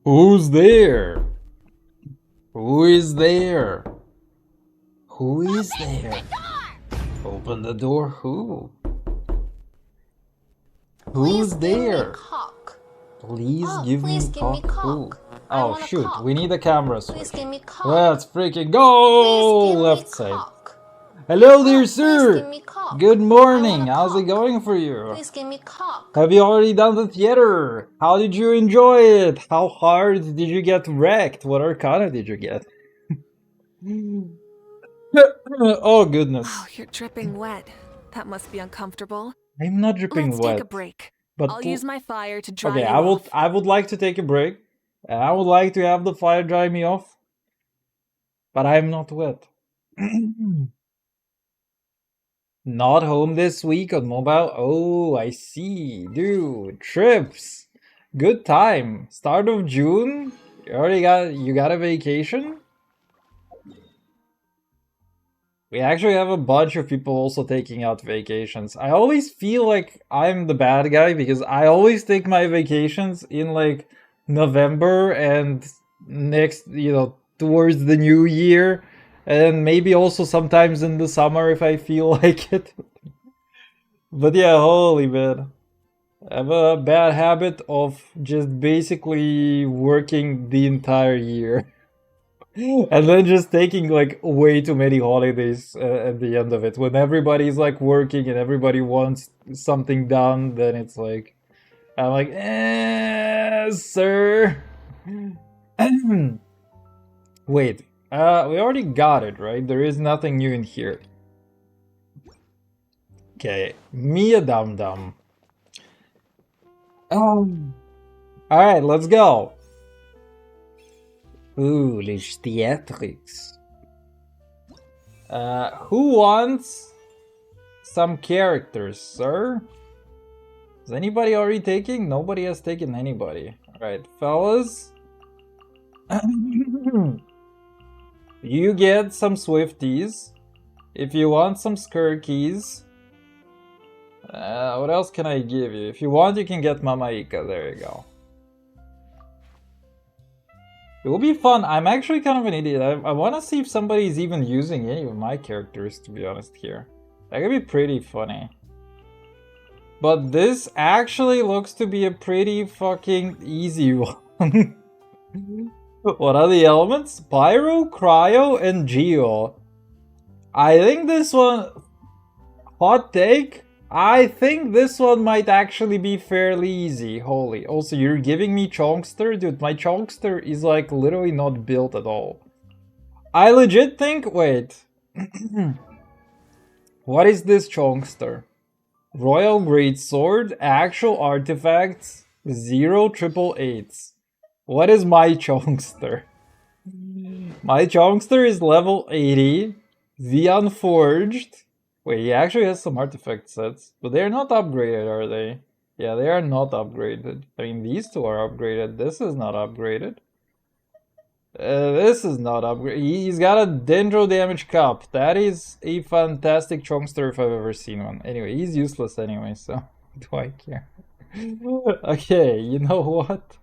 Who's there? Who is there? Who is there? Open the door. Who? Who's there? Cock. Please Oh, give please me give me cock. Who? cock. I Oh want a shoot, cock. we need a camera switch. Please give me cock. Let's freaking go! Please give Left me side. cock. Hello there, Please sir! give me cock. Good I morning, want a how's it cock. going for you? Please give me cock. Have you already done the theater? How did you enjoy it? How hard did you get wrecked? What arcana did you get? Oh goodness. Oh, you're dripping wet. That must be uncomfortable. I'm not dripping Let's wet. take a break. But I'll use my fire to dry okay, you off. I would like to take a break. And I would like to have the fire dry me off. But I'm not wet. Not home this week on mobile. Oh, I see. Dude, trips. Good time. Start of June. You got a vacation? We actually have a bunch of people also taking out vacations. I always feel like I'm the bad guy because I always take my vacations in like November and next, towards the new year. And maybe also sometimes in the summer if I feel like it. But yeah, holy man. I have a bad habit of just basically working the entire year. And then just taking like way too many holidays at the end of it. When everybody's like working and everybody wants something done, then it's like, I'm like, sir. Wait, we already got it, right? There is nothing new in here. Okay, Mia Dum Dum. Alright, let's go. Ooh, les theatrics. Who wants some characters, sir? Is anybody already taking? Nobody has taken anybody. Alright, fellas. You get some Swifties. If you want some Skirkies. What else can I give you? If you want, you can get Mamaika. There you go. It will be fun. I'm actually kind of an idiot. I want to see if somebody's even using any of my characters, to be honest, here. That could be pretty funny. But this actually looks to be a pretty fucking easy one. What are the elements? Pyro, Cryo, and Geo. I think this one... Hot take? I think this one might actually be fairly easy. Holy. Also, you're giving me Chonkster? Dude, my Chonkster is like literally not built at all. I legit think... Wait. What is this Chonkster? Royal Greatsword, actual artifacts, 0 triple eights. What is my Chonkster? My Chonkster is level 80, the Unforged. Wait, he actually has some artifact sets, but they're not upgraded, are they? Yeah, they are not upgraded. I mean, these two are upgraded. This is not upgraded. This is not upgraded. He's got a Dendro Damage Cup. That is a fantastic Chonkster if I've ever seen one. Anyway, he's useless anyway, so do I care? Okay, you know what?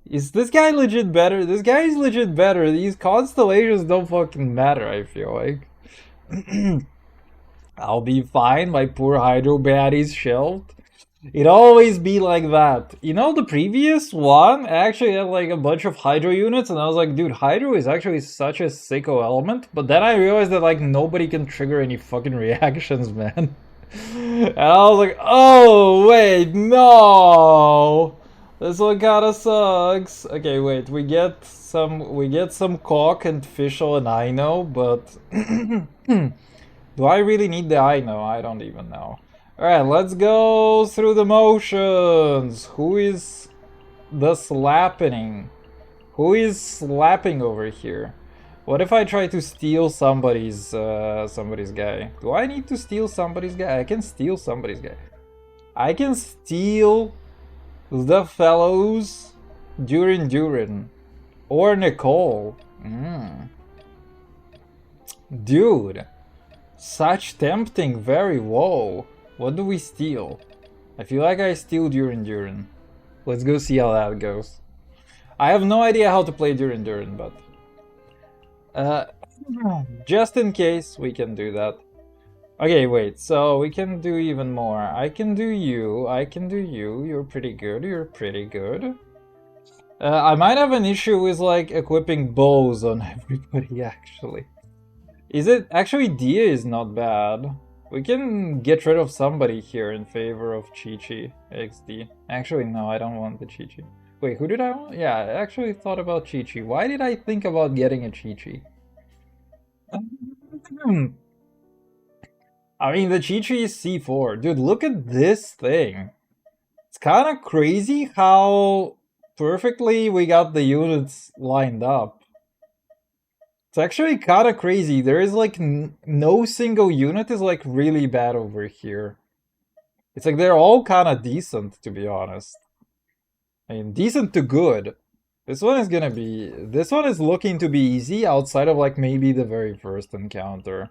Is this guy legit better? This guy is legit better. These constellations don't fucking matter, I feel like. I'll be fine, my poor Hydro Baddies shelved. It always be like that. You know, the previous one actually had like a bunch of Hydro units, and I was like, dude, Hydro is actually such a sicko element. But then I realized that like nobody can trigger any fucking reactions, man. And I was like, oh, wait, no! This one kinda sucks. Okay, wait, we get some Caulk and Fischl and Ino, but... Do I really need the Ino? I don't even know. Alright, let's go through the motions. Who is the slapping? Who is slapping over here? What if I try to steal somebody's guy? Do I need to steal somebody's guy? I can steal somebody's guy. I can steal the fellows Durin. Or Nicole. Dude. Such tempting, very whoa. What do we steal? I feel like I steal Durin. Let's go see how that goes. I have no idea how to play Durin Durin, but just in case we can do that. Okay, wait, so we can do even more. I can do you, you're pretty good, I might have an issue with like equipping bows on everybody actually. Is it? Actually, Dia is not bad. We can get rid of somebody here in favor of Chi-Chi XD. Actually, no, I don't want the Chi-Chi. Wait, who did I want? Yeah, I actually thought about Chi-Chi. Why did I think about getting a Chi-Chi? I mean, the Chi-Chi is C4. Dude, look at this thing. It's kind of crazy how perfectly we got the units lined up. It's actually kind of crazy. There is like no single unit is like really bad over here. It's like they're all kind of decent, to be honest. I mean, decent to good. This one is gonna be... This one is looking to be easy outside of like maybe the very first encounter.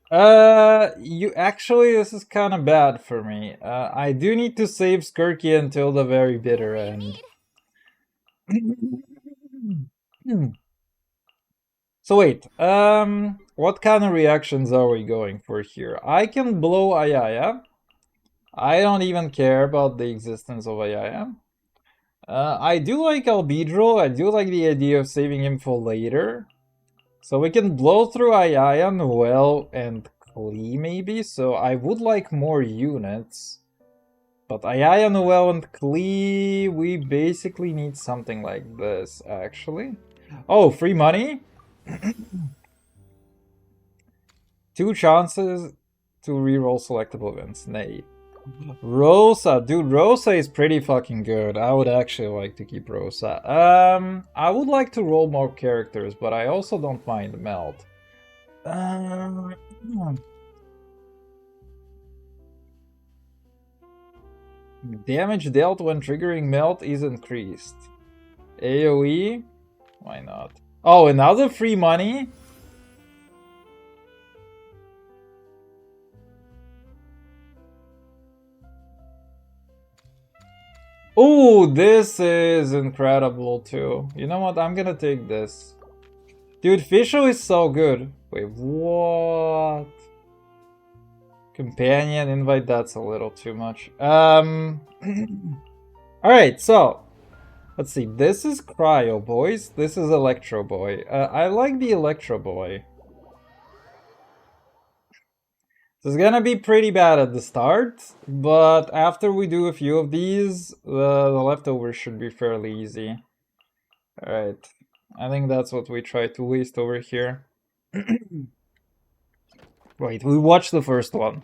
You actually, this is kind of bad for me. I do need to save Skirky until the very bitter end. So wait, what kind of reactions are we going for here? I can blow Ayaya. I don't even care about the existence of Ayaya. I do like Albedro. I do like the idea of saving him for later. So we can blow through Ayaya, Noel, and Klee maybe. So I would like more units. But Ayaya, Noel, and Klee, we basically need something like this, actually. Oh, free money? 2 chances to reroll selectable events. Nay. Rosa, dude, Rosa is pretty fucking good. I would actually like to keep Rosa. I would like to roll more characters, but I also don't mind Melt. Damage dealt when triggering Melt is increased. AoE? Why not? Oh, another free money? Oh, this is incredible too. You know what? I'm gonna take this. Dude, Fischl is so good. Wait, what? Companion invite, that's a little too much. Alright, so let's see. This is Cryo Boys. This is Electro Boy. I like the Electro Boy. This is gonna be pretty bad at the start, but after we do a few of these, the leftovers should be fairly easy. Alright, I think that's what we try to waste over here. Wait, we watched the first one.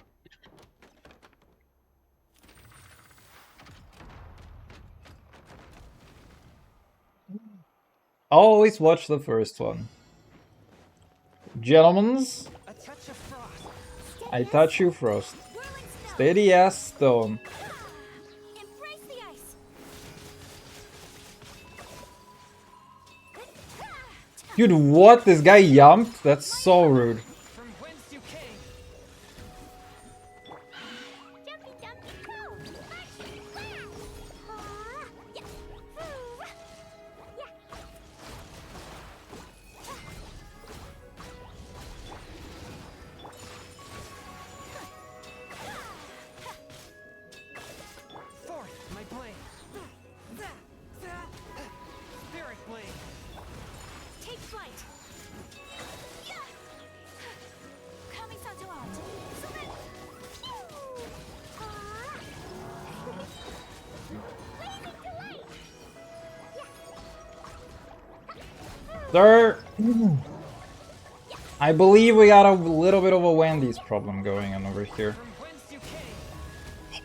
Always watch the first one. Gentlemen's, I touch you frost. Steady ass stone. Dude, what? This guy jumped? That's so rude. There, I believe we got a little bit of a Wendy's problem going on over here.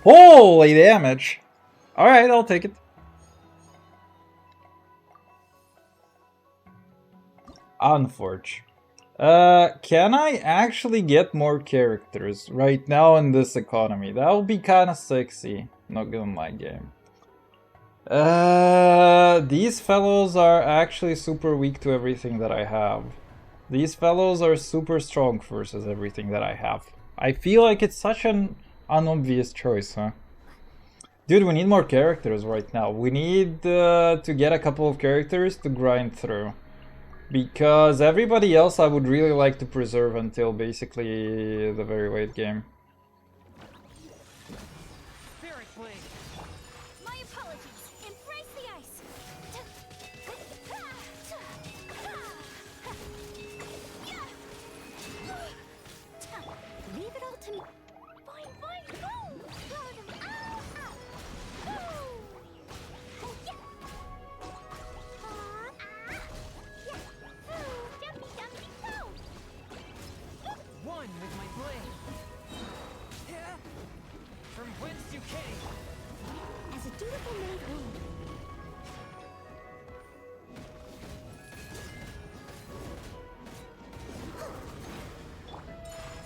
Holy damage! Alright, I'll take it. Unforge. Can I actually get more characters right now in this economy? That would be kind of sexy. Not gonna lie, game. These fellows are actually super weak to everything that I have. These fellows are super strong versus everything that I have. I feel like it's such an unobvious choice, huh? Dude, we need more characters right now. We need to get a couple of characters to grind through. Because everybody else I would really like to preserve until basically the very late game. My apologies. Embrace the ice. Leave it all to me. Fine, fine, go! One with my blade. From whence you came. As a dutiful maid would.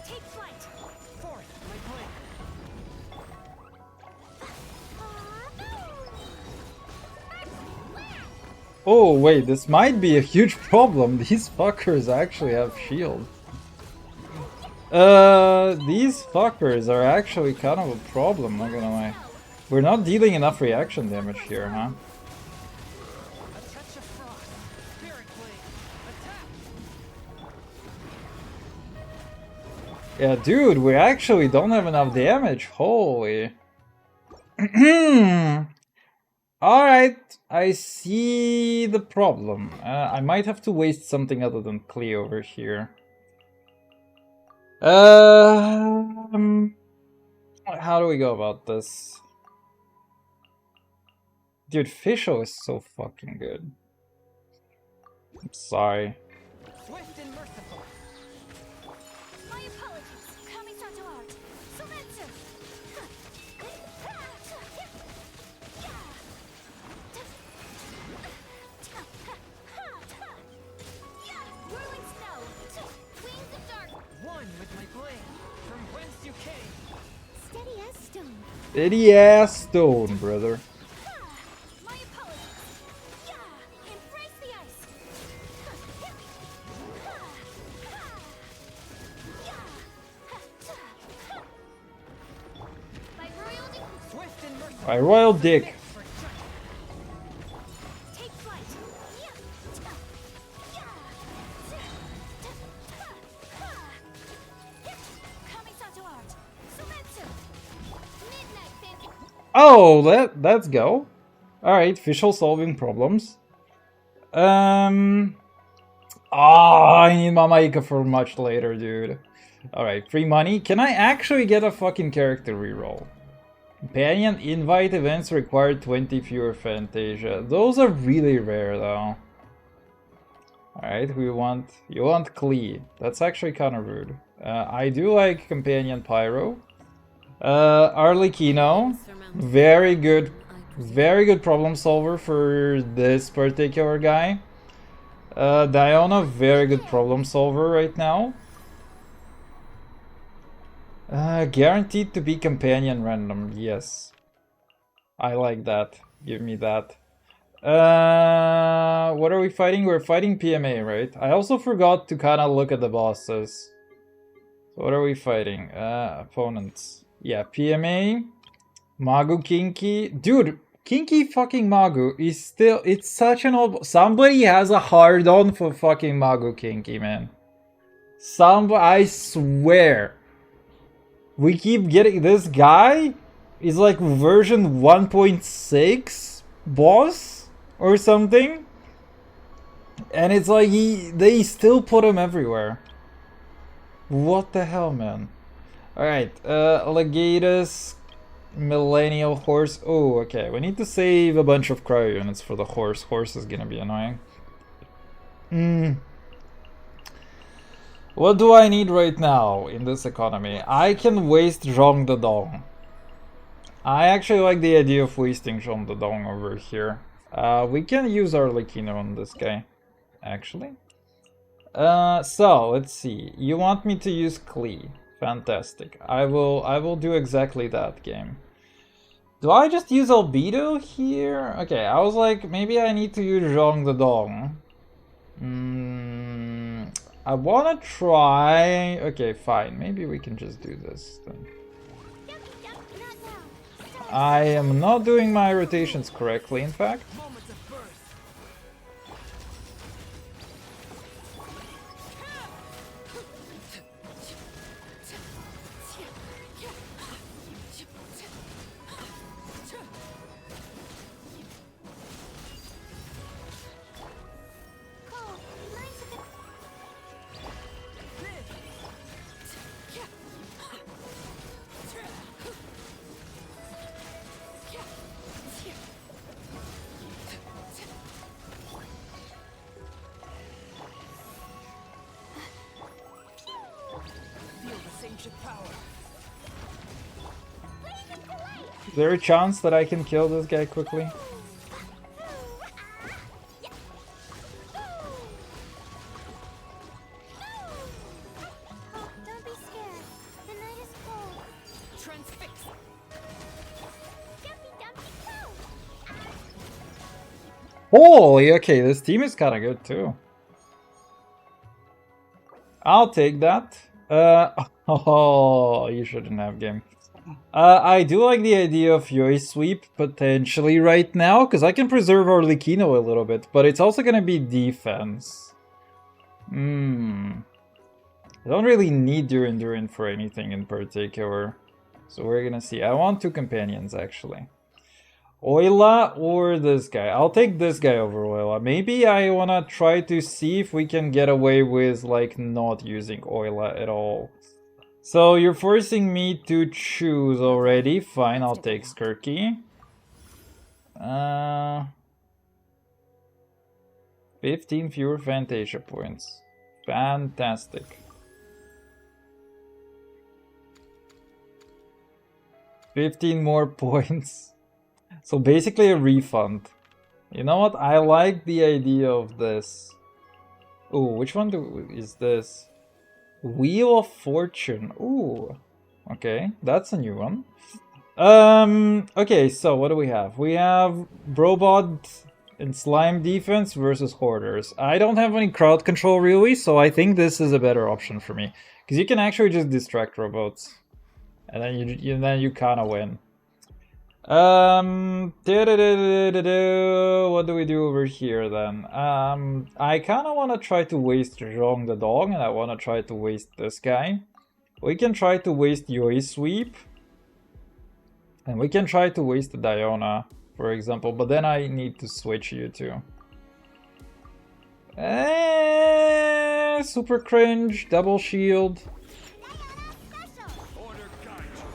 Take flight. Forth, my blade. Oh wait, this might be a huge problem. These fuckers actually have shield. These fuckers are actually kind of a problem, not gonna lie. We're not dealing enough reaction damage here, huh? A touch of frost. Spirit blade. Attack. Yeah, dude, we actually don't have enough damage. Holy. Alright, I see the problem. I might have to waste something other than Klee over here. How do we go about this? Dude, Fischl is so fucking good. I'm sorry. Swift and merciful. My apologies. Kamisato art. Sumetsu. Whirling snow. Wings of dark. One with my blade. From whence you came. Steady as stone. Steady ass stone, brother. My apologies. Embrace the ice. By royalty, Swift and merciful. My royal dick. For justice. take flight. Kamisato art. Sumetsu. Midnight fantasy. Oh, let's go. Alright, Fischl solving problems. I need Mama Ika for much later, dude. Alright, free money. Can I actually get a fucking character reroll? Companion invite events require 20 fewer Fantasia. Those are really rare, though. Alright, you want Klee. That's actually kind of rude. I do like Companion Pyro. Arlecchino. Very good problem solver for this particular guy. Diona, very good problem solver right now. Guaranteed to be companion random, yes. I like that. Give me that. What are we fighting? We're fighting PMA, right? I also forgot to kind of look at the bosses. What are we fighting? Opponents. Yeah, PMA. Magu Kinky. Dude, Kinky fucking Magu is still... It's such an old... Somebody has a hard-on for fucking Magu Kinky, man. I swear. We keep getting... This guy is like version 1.6 boss or something. And it's like they still put him everywhere. What the hell, man? Alright, Legatus... Millennial horse. Oh, okay. We need to save a bunch of cryo units for the horse. Horse is gonna be annoying. What do I need right now in this economy? I can waste Zhong the Dong. I actually like the idea of wasting Zhong the Dong over here. We can use Arlecchino on this guy, actually. So, let's see. You want me to use Klee. Fantastic. I will do exactly that, game. Do I just use Albedo here? Okay, I was like, maybe I need to use Zhong the Dong. I wanna try... Okay, fine. Maybe we can just do this then. I am not doing my rotations correctly, in fact. Moments of birth. Cool. Mine's a bit. Feel this ancient power. Is there a chance that I can kill this guy quickly? Oh, don't be scared. The night is cold. Transfix. Jumpy dumpy go! Holy, okay, this team is kind of good too. I'll take that. Oh, you shouldn't have game. I do like the idea of Yoi Sweep potentially right now, because I can preserve Arlecchino a little bit, but it's also going to be defense. I don't really need Durin for anything in particular. So we're going to see. I want two companions, actually. Oila or this guy? I'll take this guy over Oila. Maybe I want to try to see if we can get away with, like, not using Oila at all. So you're forcing me to choose already. Fine, I'll take Skirky. 15 fewer Fantasia points. Fantastic. 15 more points. So basically a refund. You know what? I like the idea of this. Ooh, which one is this? Wheel of Fortune. Ooh. Okay, that's a new one. Okay, so what do we have? We have Brobot and Slime defense versus Hoarders. I don't have any crowd control really, so I think this is a better option for me. Because you can actually just distract robots. And then you kind of win. What do we do over here then? I kind of want to try to waste Zhong the dog, and I want to try to waste this guy. We can try to waste Yoi Sweep. And we can try to waste Diona, for example, but then I need to switch you two. Super cringe, double shield.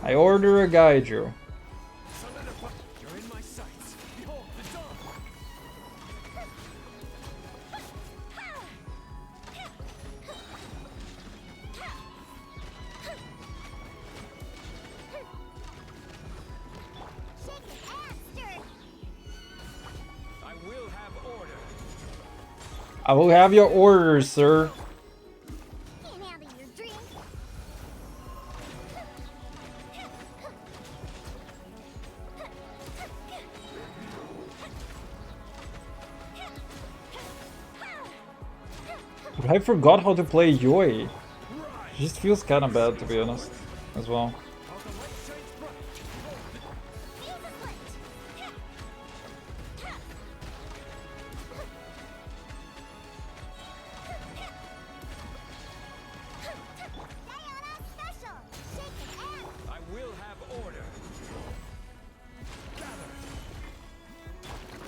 I order a Gaiju. You're in my sights. Behold the dawn. I will have order. I will have your orders, sir. Can't handle your drink. But I forgot how to play Yoi. It just feels kind of bad, to be honest, as well. While the light shines bright, behold the I will have order. Gather.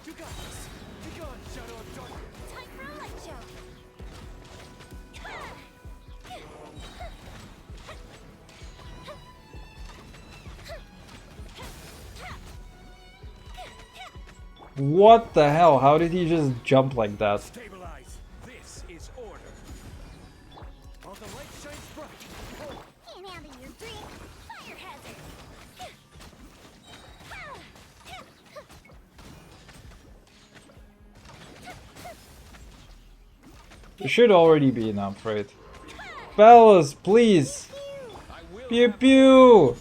You got this. Be gone, Shadow of Darkness. Time for a light show. What the hell? How did he just jump like that? Stabilize. This is order. While the light shines bright, behold. Can't handle your drink. Fire hazard. It should already be enough, right? Fellas, please! I will Pew have pew!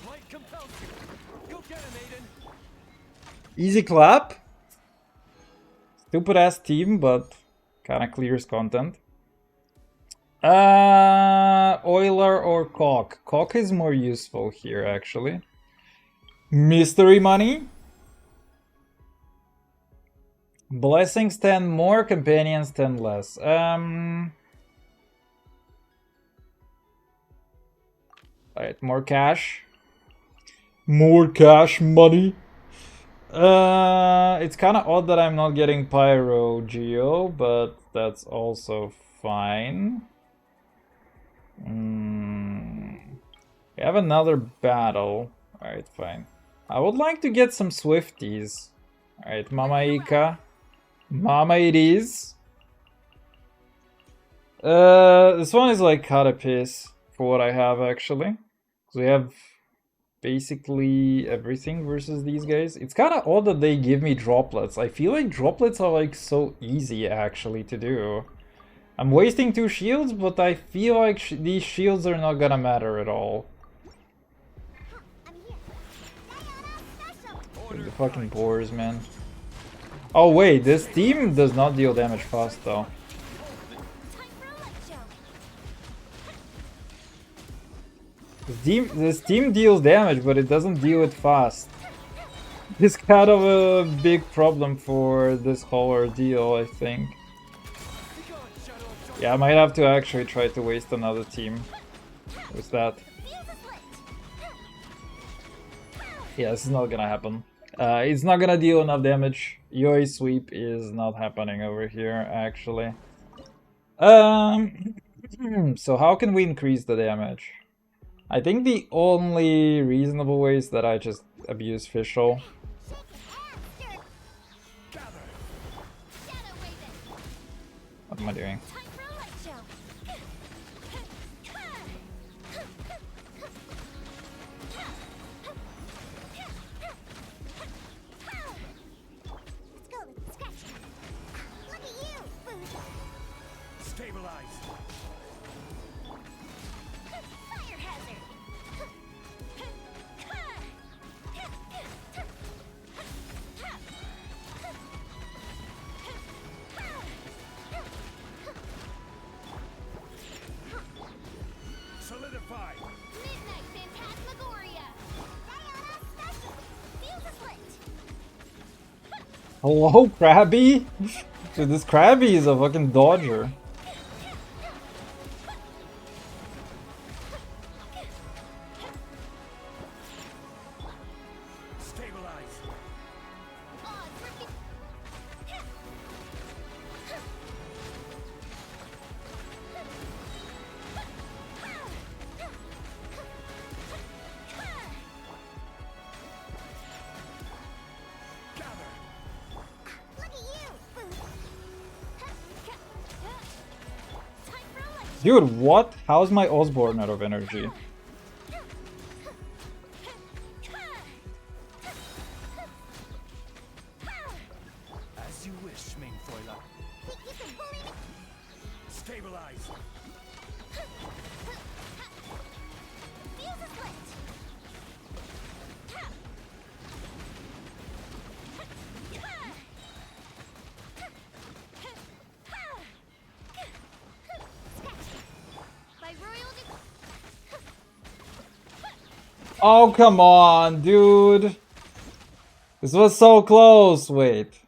light compels you. You'll get it, Aiden. Easy clap. Stupid ass team, but kinda clears content. Oiler or Cock? Cock is more useful here, actually. Mystery money? Blessings 10 more, companions 10 less. Alright, more cash. More cash money. It's kind of odd that I'm not getting Pyro Geo, but that's also fine. We have another battle. Alright, fine. I would like to get some Swifties. Alright, Mama Ika. Mama it is. This one is like cut a piece for what I have actually. So we have basically everything versus these guys. It's kind of odd that they give me droplets. I feel like droplets are like so easy actually to do. I'm wasting 2 shields, but I feel like these shields are not gonna matter at all. The fucking boars, man. Oh wait, this team does not deal damage fast though. This team deals damage, but it doesn't deal it fast. It's kind of a big problem for this whole ordeal, I think. Yeah, I might have to actually try to waste another team with that. Yeah, this is not gonna happen. It's not gonna deal enough damage. Yoi sweep is not happening over here, actually. So how can we increase the damage? I think the only reasonable way is that I just abuse Fischl. What am I doing? Hello, Krabby? Dude, this Krabby is a fucking dodger. Dude, what? How's my Osborne out of energy? As you wish, main foiler. Stabilize. Oh, come on, dude. This was so close. Wait.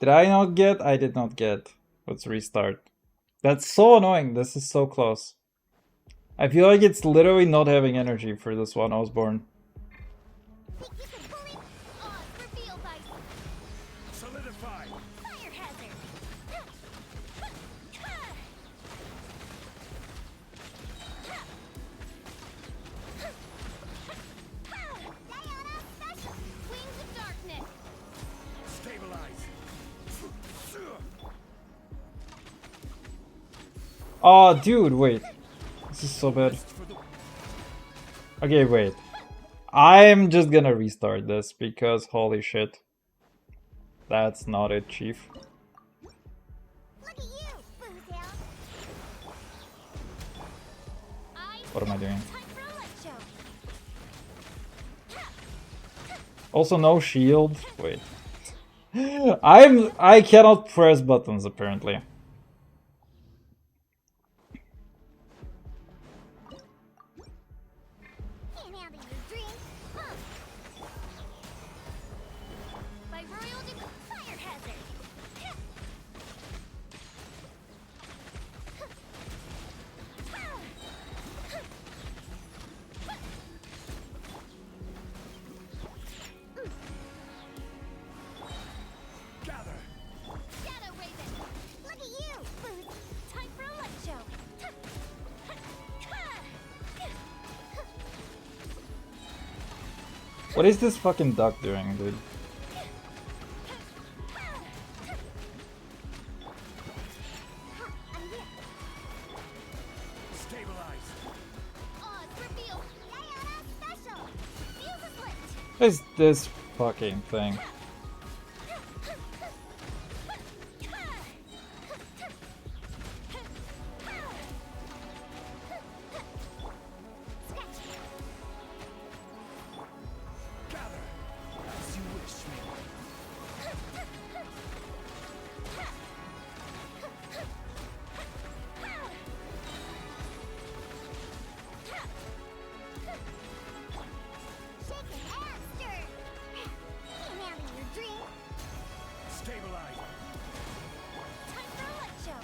Did I not get? I did not get. Let's restart. That's so annoying. This is so close. I feel like it's literally not having energy for this one, Osborne. Solidify. Oh, dude, wait. This is so bad. Okay, wait. I'm just gonna restart this because holy shit. That's not it, Chief. What am I doing? Also no shield. Wait. I cannot press buttons apparently. What is this fucking duck doing, dude? I'm here. Stabilize. Oz reveal. Diana special. Fuse is lit. What is this fucking thing? Gather. As you wish me. Shaken and stirred. Came out in your dream. Stabilize. Time for a light show.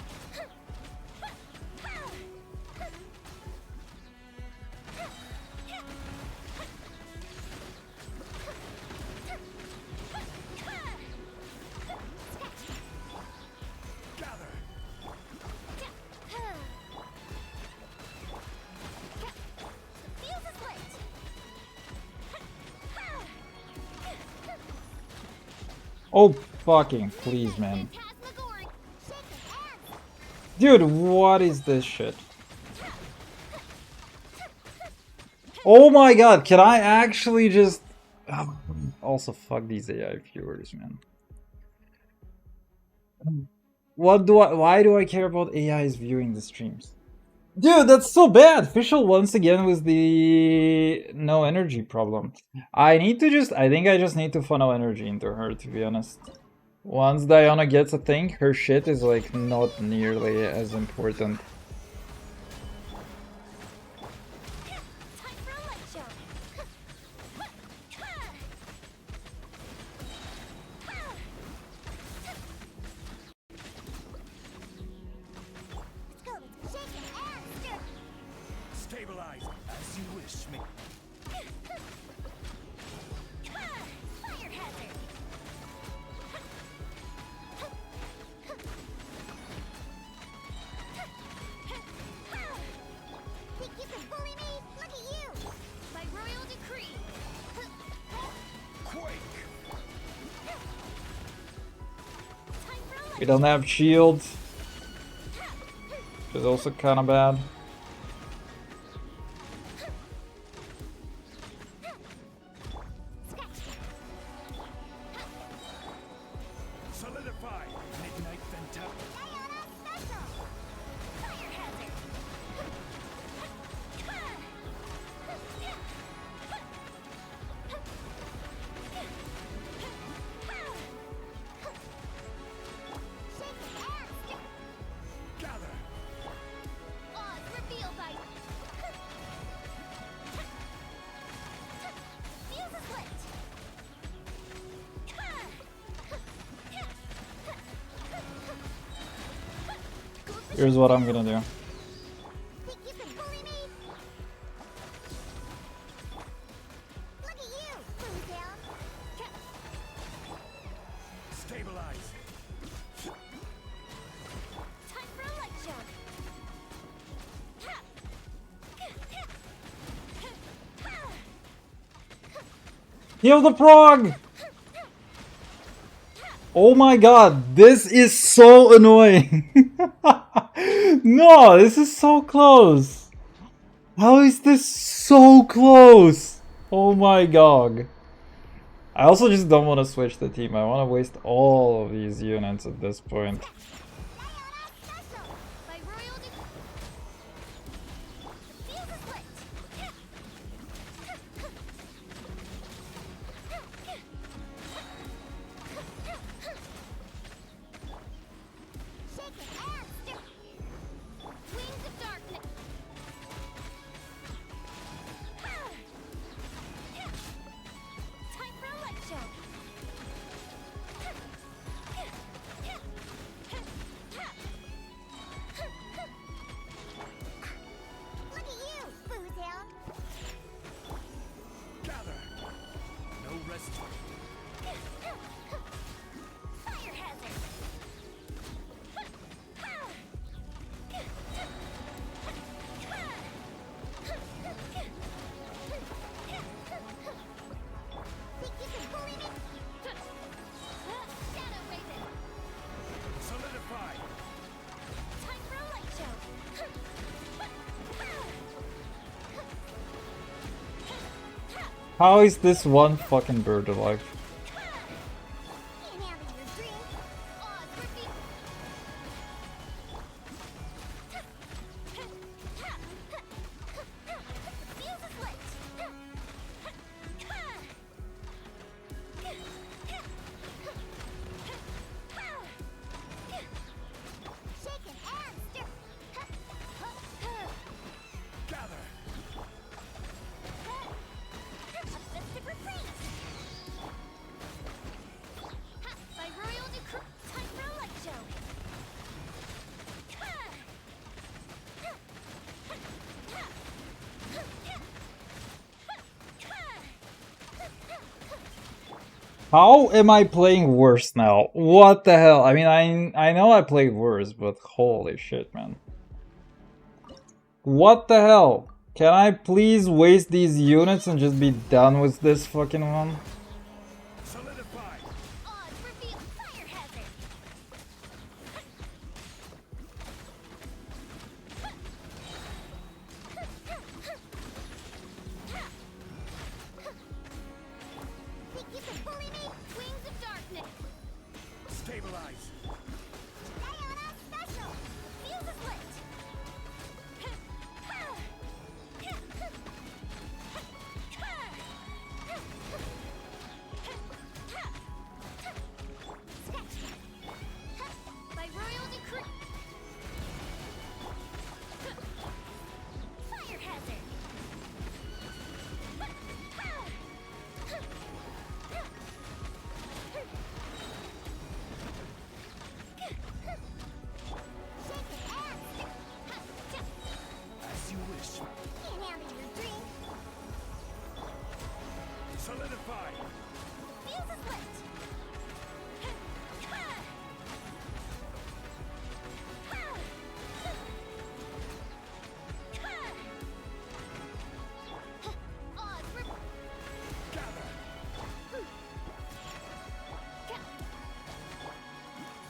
Gather. Fuse is lit. Oh, fucking please, man. Phantasmagoric. Shaken and Dude, what is this shit? Oh my god, can I actually just... Also, fuck these AI viewers, man. Why do I care about AIs viewing the streams? Dude, that's so bad! Fischl once again with the no energy problem. I think I just need to funnel energy into her, to be honest. Once Diana gets a thing, her shit is like not nearly as important. time for a light show. Let's go. Shaken and stirred. Stabilize. As you wish me. Fire hazard. Think you can bully me? Look at you. By royal decree. Quake. Time for a light We don't have shields, which is also kind of bad. Solidify. Midnight Venta. Diana special. Fire hazard. Shaken and stirred. Gather. Oz reveal by. Fuse is lit. Here's what I'm gonna do. Think you can bully me? Look at you, Blue down. Stabilize. Time for a light show. Heal the frog! Oh my god, this is so annoying! No, this is so close! How is this so close? Oh my god. I also just don't want to switch the team. I want to waste all of these units at this point. Diana special by royal decree. Fuse is lit. Shaken and stirred. Wings of darkness. Time for a light show. How is this one fucking bird alive? Can't handle your dream. Odds reveal. Fuse is lit. Shaken and stir. Gather. Obsessive retreat. By royal decree, time for a light show. How am I playing worse now? What the hell? I mean, I know I played worse, but holy shit, man. What the hell? Can I please waste these units and just be done with this fucking one? Solidify. Odds reveal. Fire hazard. Think you can bully me? Wings of darkness. Stabilize. Diana special. Fuse is lit. By royal decree. Fire hazard. As you wish. Can't handle your dream. Solidify. Fuse is lit. Odds rip. Gather.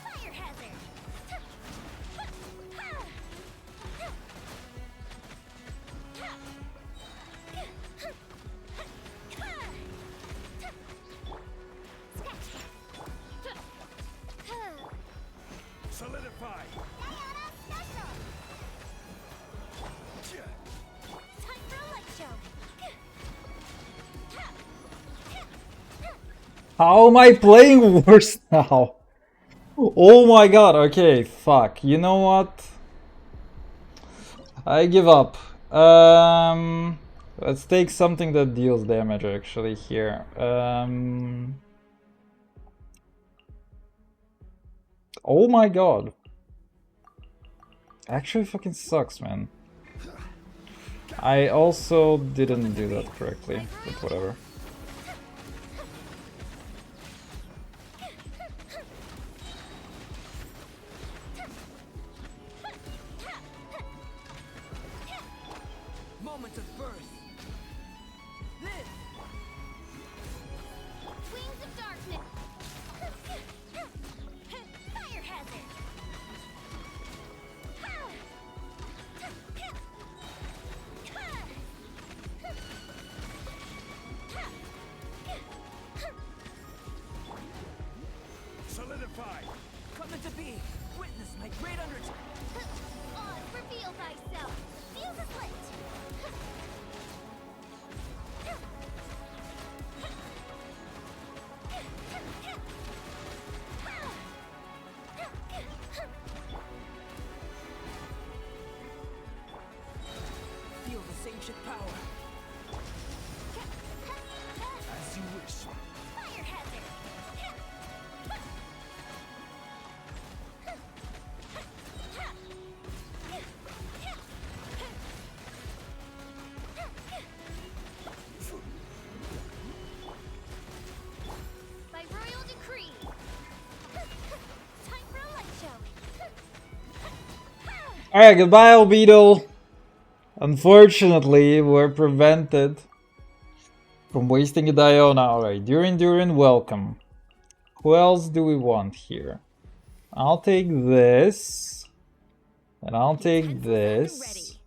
Fire hazard. Solidify. Diana special. Time for a light show. How am I playing worse now? Oh my god, okay, fuck. You know what? I give up. Let's take something that deals damage actually here. Oh my god. Actually fucking sucks, man. I also didn't do that correctly, but whatever. Moment of birth. Live. Wings of darkness. Fire hazard. Solidify. Come into being. Witness my great undertaking. Odds reveal thyself. Fuse is lit. Feel this ancient power. As you wish. Fire hazard. By royal decree. Time for a light show. Alright, goodbye, Albedo. Unfortunately, we're prevented from wasting a Diona. Alright, Durin, welcome. Who else do we want here? I'll take this. And I'll take this.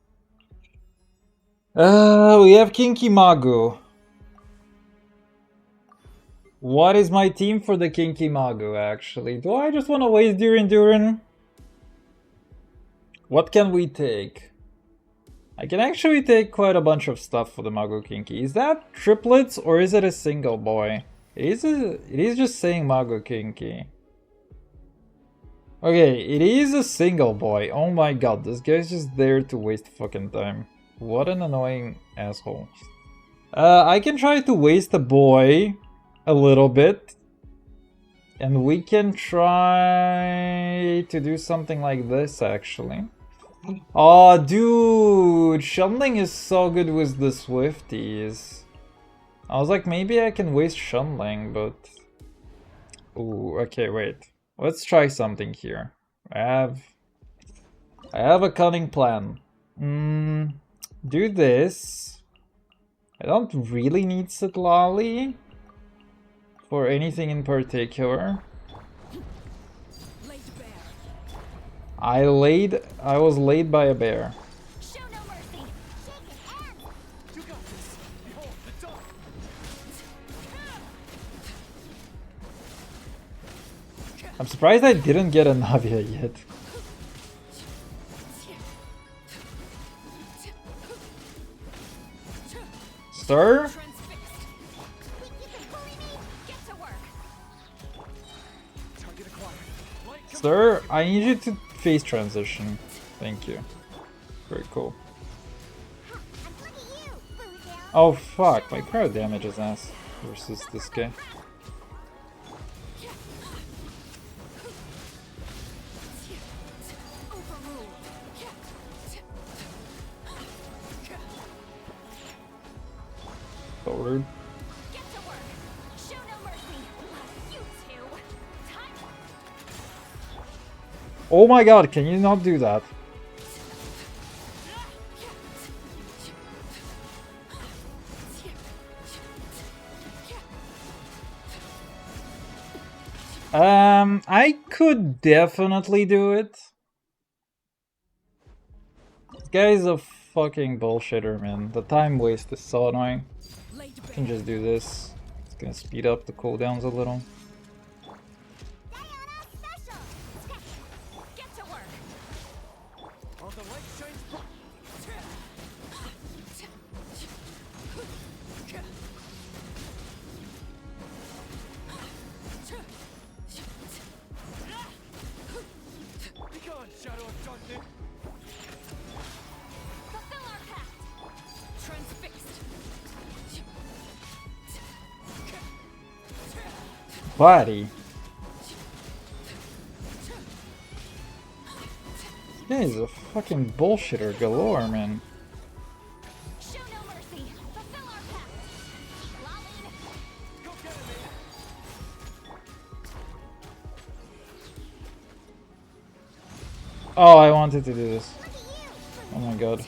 We have Kinky Magu. What is my team for the Kinky Mago, actually? Do I just want to waste Durin? What can we take? I can actually take quite a bunch of stuff for the Mago Kinky. Is that triplets or is it a single boy? It is just saying Mago Kinky. Okay, it is a single boy. Oh my god, this guy's just there to waste fucking time. What an annoying asshole. I can try to waste a boy a little bit. And we can try to do something like this, actually. Oh, dude! Shunling is so good with the Swifties. I was like, maybe I can waste Shunling, but... Ooh, okay, wait. Let's try something here. I have a cunning plan. Do this. I don't really need Sitlali for anything in particular. I was laid by a bear. Show no mercy. Shake his hand. You got this. Behold the dawn. I'm surprised I didn't get a Navia yet. Sir? Transfixed. You can bully me. Get to work. Target acquired. Light Sir, I need you to face transition. Thank you. Very cool. And look at you, Boozle. Oh fuck, my crowd damage is ass versus this guy. Forward. Get to work. Show no mercy. You two. Time. Oh my god, can you not do that? I could definitely do it. This guy's a fucking bullshitter, man. The time waste is so annoying. I can just do this. It's gonna speed up the cooldowns a little. Diana special. Get to work. While the light shines bright. Be gone, shadow of darkness. Fulfill our pact. Transfixed. Buddy. This guy is a fucking bullshitter galore, man. Show no mercy. Fulfill our pact. Lolline. Go get him, man. Oh, I wanted to do this. Look at you. Oh my god.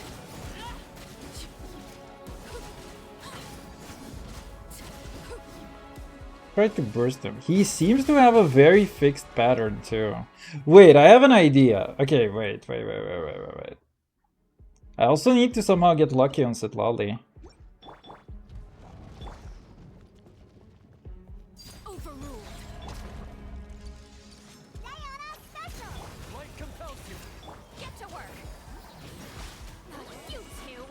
Tried to burst him. He seems to have a very fixed pattern too. Wait, I have an idea. Okay, wait. I also need to somehow get lucky on Sitlali. Overruled. Diana special. Light compels you. Get to work. You two.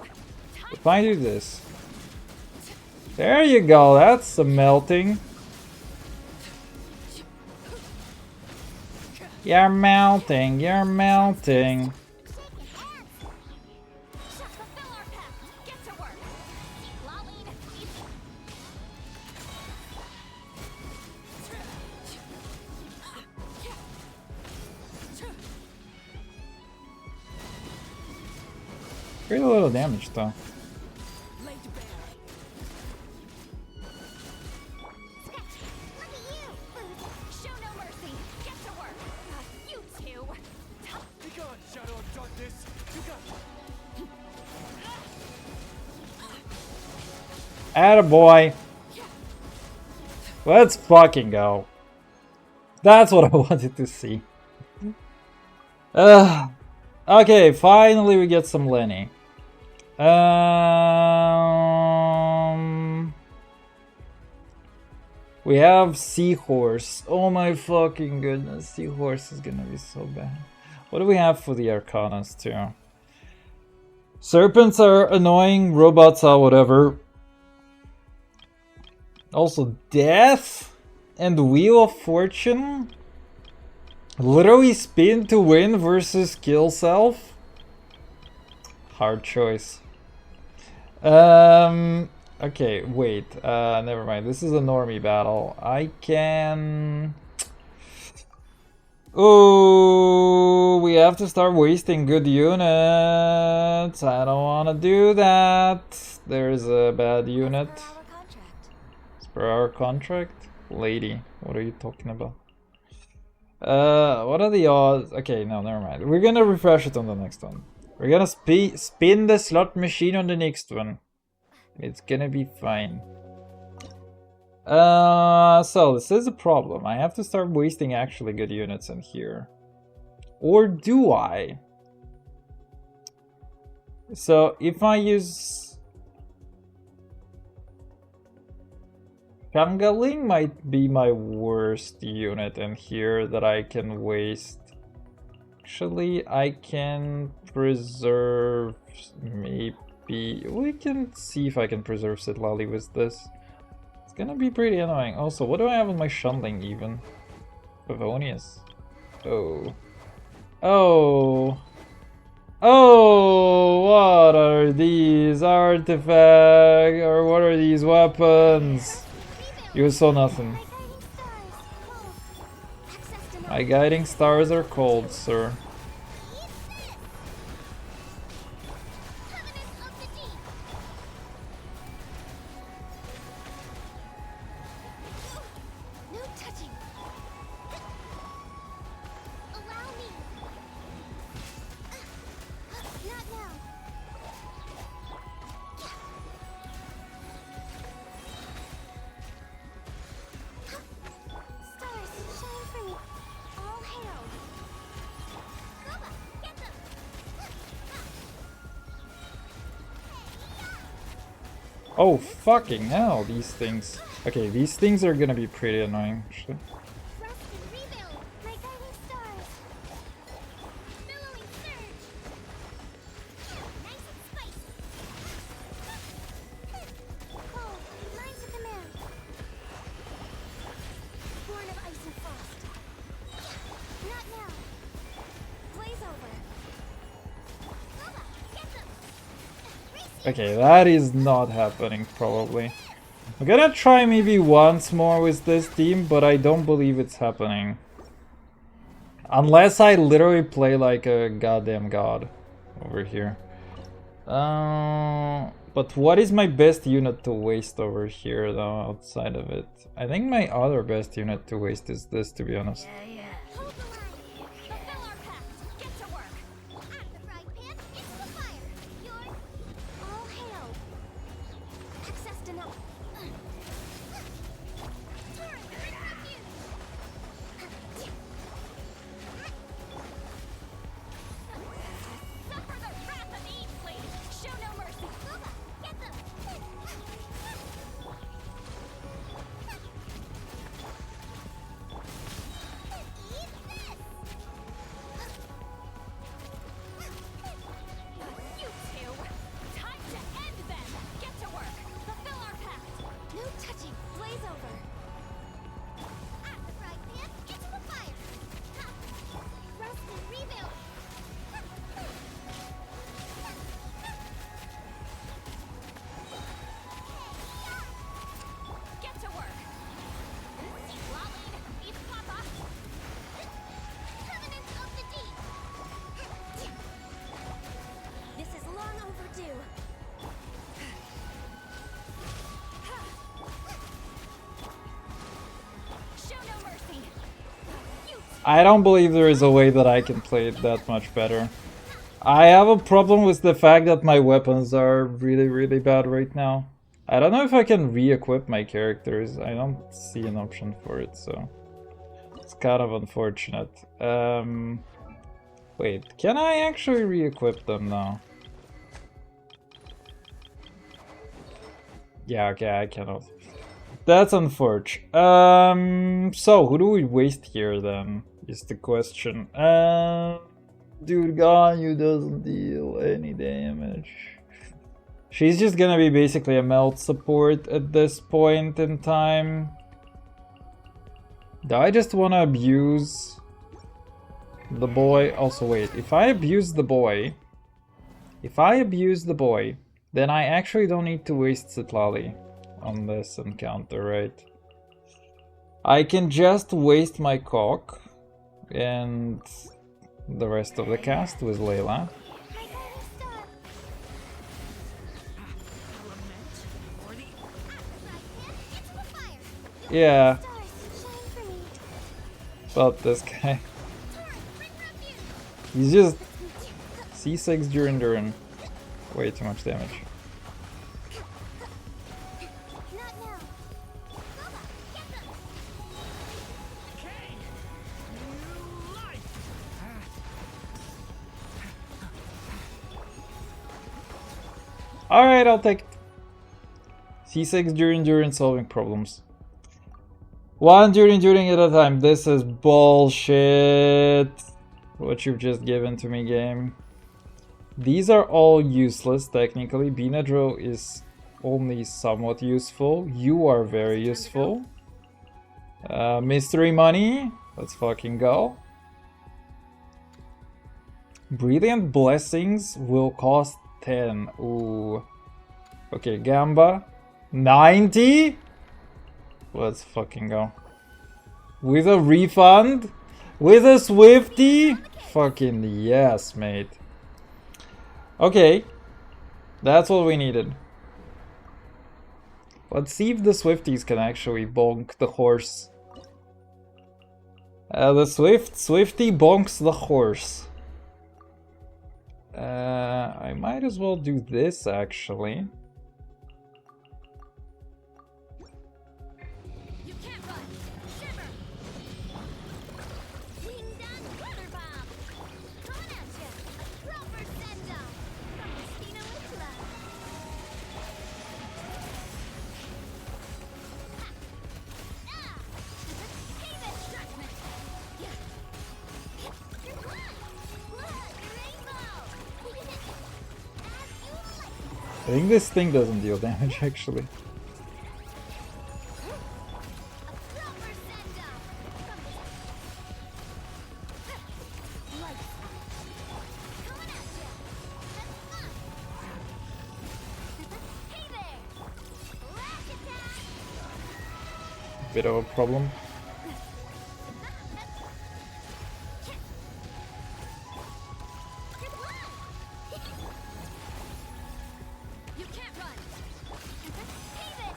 Time. If I do this. There you go, that's a melting. You're melting, you're melting. Shake his hand. Fulfill our pact. Get to work. Lolline. Pretty little damage though. Look at you, Boozle. Show no mercy. Get to work. You two. Be gone, shadow of darkness. You got Attaboy. Let's fucking go. That's what I wanted to see. Okay, finally we get some Lenny. We have Seahorse. Oh my fucking goodness. Seahorse is gonna be so bad. What do we have for the Arcanas too? Serpents are annoying. Robots are whatever. Also, Death and Wheel of Fortune. Literally spin to win versus kill self. Hard choice. Okay, wait. Never mind. This is a normie battle. I can... Oh, we have to start wasting good units. I don't want to do that. There's a bad unit. It's per hour contract? Lady, what are you talking about? What are the odds? Okay, no, never mind. We're gonna refresh it on the next one. We're gonna spin the slot machine on the next one. It's gonna be fine. So this is a problem. I have to start wasting actually good units in here. Or do I? So if I use... Kangaling might be my worst unit in here that I can waste. Actually, I can preserve... Maybe... We can see if I can preserve Sitlali with this. It's gonna be pretty annoying. Also, what do I have on my Shunling even? Favonius. Oh. Oh. Oh, what are these artifacts? Or what are these weapons? You saw nothing. My guiding stars are cold, sir. Oh, fucking hell, these things. Okay, these things are gonna be pretty annoying, actually. Okay, that is not happening, probably. I'm gonna try maybe once more with this team, but I don't believe it's happening. Unless I literally play like a goddamn god over here. But what is my best unit to waste over here, though, outside of it? I think my other best unit to waste is this, to be honest. I don't believe there is a way that I can play it that much better. I have a problem with the fact that my weapons are really, really bad right now. I don't know if I can re-equip my characters. I don't see an option for it, so... It's kind of unfortunate. Wait, can I actually re-equip them now? Yeah, okay, I cannot. That's unfortunate. So who do we waste here then? Is the question. Dude, Ganyu doesn't deal any damage. She's just gonna be basically a melt support at this point in time. Do I just wanna abuse the boy? Also, wait, if I abuse the boy, then I actually don't need to waste Citlali on this encounter, right? I can just waste my cock and the rest of the cast with Layla. My guiding star. It's for fire. Yeah, Stars, shine for me. but this guy, Torrent, bring refuge. he's just C6 during way too much damage. Not now. Boba, get them. Okay. New life. Alright, I'll take it. C6 during solving problems. One during at a time. This is bullshit. What you've just given to me, game. These are all useless, technically. Benadryl is only somewhat useful. You are very useful. Mystery money. Let's fucking go. Brilliant blessings will cost 10. Ooh. Okay, Gamba. 90? Let's fucking go. With a refund? With a Swifty? Fucking yes, mate. Okay. That's what we needed. Let's see if the Swifties can actually bonk the horse. The Swifty bonks the horse. I might as well do this actually. You can't run. Shiver. Ding dong, water bomb. Coming at you. A proper send off. From Mosquito with love. Ah! Pay this judgment. Yeah. Your blood. Blood, rainbow. As you like. I think this thing doesn't deal damage actually. A proper send off. From lights out. Coming at you. That's fun. Hey there. Lash attack. Bit of a problem. You can't run. Hey there.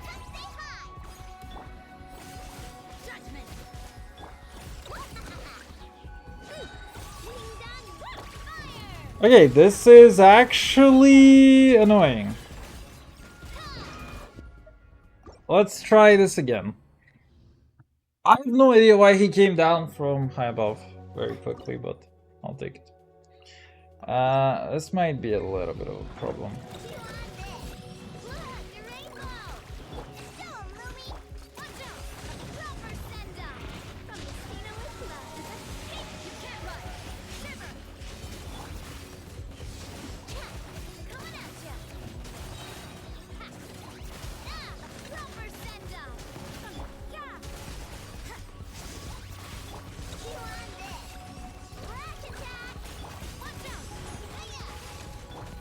Come say hi. Judgment. Ding dong, fire. Okay, this is actually annoying. Let's try this again. I have no idea why he came down from high above very quickly, but I'll take it. This might be a little bit of a problem.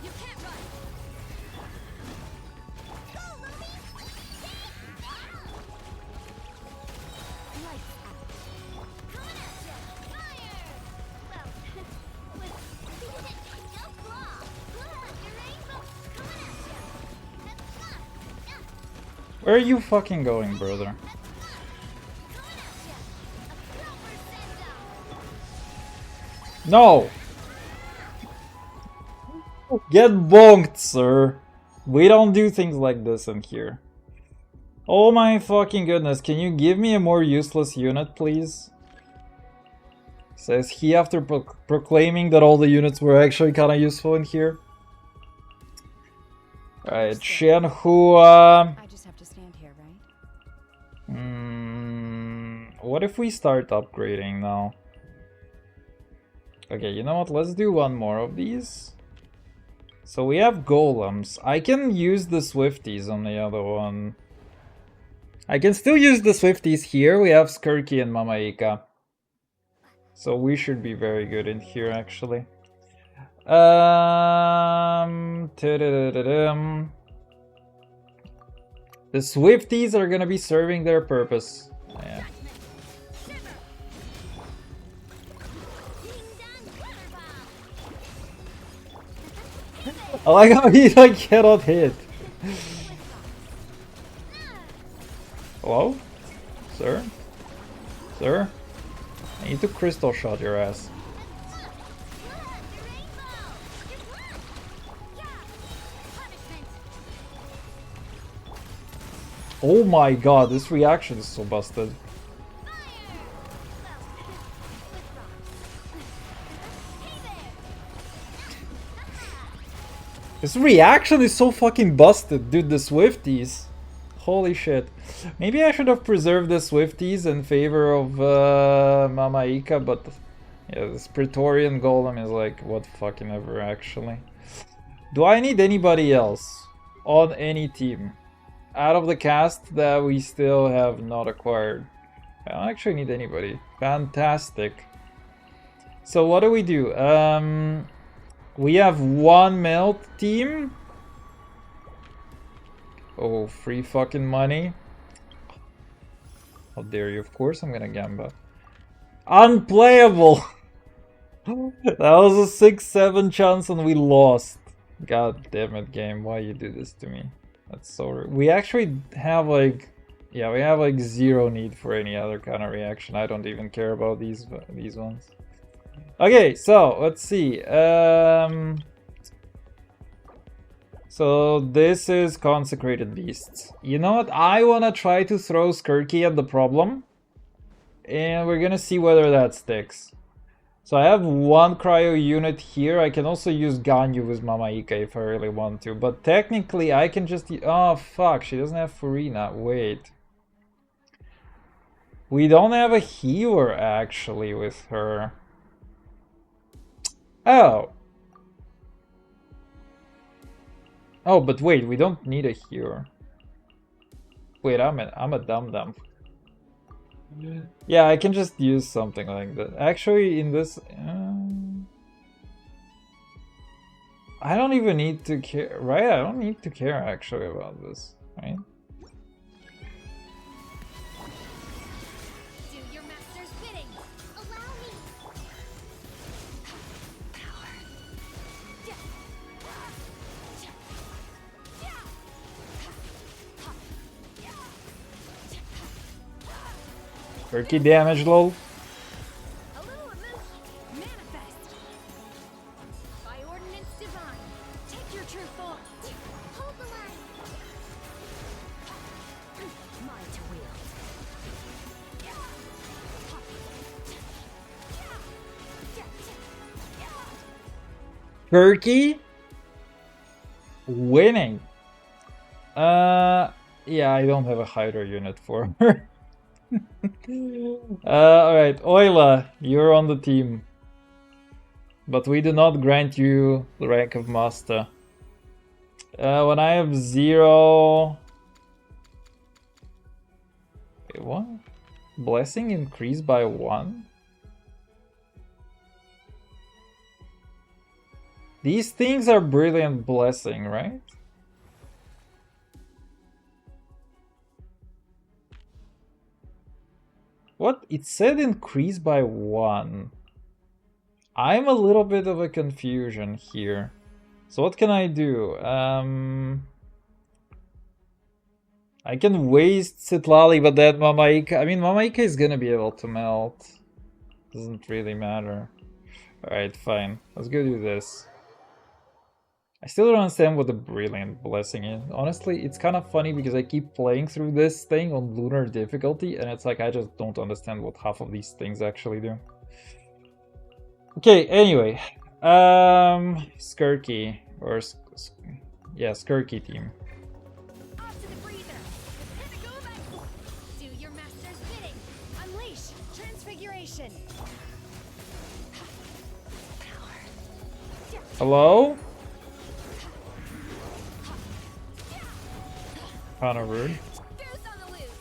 You can't run. Go, Lumi! Lights out. Coming at ya! Fire! Well, with no claw. Blood, your rainbow. Coming at ya. That's fun. Where are you fucking going, brother? Coming at ya. A proper send-off. No! Get bonked, sir. We don't do things like this in here. Oh my fucking goodness, can you give me a more useless unit, please? Says he after proclaiming that all the units were actually kind of useful in here. Alright, Shenhua. I just have to stand here. What if we start upgrading now? Okay, you know what? Let's do one more of these. So we have golems. I can use the Swifties on the other one. I can still use the Swifties here. We have Skirky and Mamaika. So we should be very good in here, actually. Ta-da-da-da-dum. The Swifties are gonna be serving their purpose. Yeah. I like how he like cannot hit. Hello? Sir? Sir? I need to crystal shot your ass. Oh my god, this reaction is so busted. This reaction is so fucking busted, dude, the Swifties. Holy shit. Maybe I should have preserved the Swifties in favor of Mamaika, but yeah, this Praetorian Golem is like, what fucking ever, actually. Do I need anybody else on any team out of the cast that we still have not acquired? I don't actually need anybody. Fantastic. So what do? We have one melt team. Oh, free fucking money. How dare you? Of course I'm gonna gamba. Unplayable! That was a 6-7 chance and we lost. God damn it, game. Why you do this to me? That's so rude. We actually have like... Yeah, we have like zero need for any other kind of reaction. I don't even care about these ones. Okay, so let's see. So this is Consecrated Beasts. You know what? I wanna try to throw Skirky at the problem, and we're gonna see whether that sticks. So I have one cryo unit here. I can also use Ganyu with Mamaika if I really want to, but technically I can just... Oh fuck, she doesn't have Furina. Wait. We don't have a healer actually with her. Oh. Oh, but wait, we don't need a healer. Wait, I'm a dum-dum. Yeah, I can just use something like that. Actually, in this... I don't even need to care, right? I don't need to care actually about this, right? Turkey damage, lol. Manifest. By ordinance divine, take your true form. Hold the line. Mine to wield. Turkey winning. Yeah, I don't have a Hydra unit for her. Alright, Oila, you're on the team. But we do not grant you the rank of Master. When I have 0... Wait, what? Blessing increased by 1? These things are brilliant blessing, right? What? It said increase by 1. I'm a little bit of a confusion here. So what can I do? I can waste Citlali, but that Mamaika... I mean, Mamaika is gonna be able to melt. Doesn't really matter. Alright, fine. Let's go do this. I still don't understand what the brilliant blessing is. Honestly, it's kind of funny because I keep playing through this thing on lunar difficulty and it's like I just don't understand what half of these things actually do. Okay, anyway. Skirky. Or... yeah, Skirky team. Off to the breather. Do your master's bidding. Unleash. Hello? Kinda rude. Goose on the loose.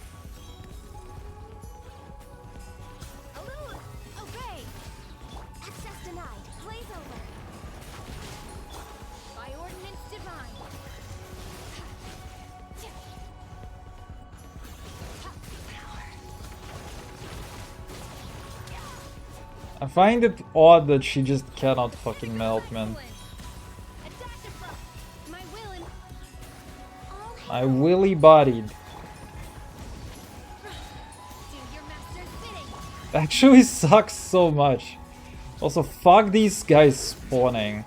A little obey. Access denied. Blaze over. By ordinance divine. I find it odd that she just cannot fucking melt, man. Attack the front. My will and all I willy bodied. do your master's bidding. Actually sucks so much. Also, fuck these guys spawning.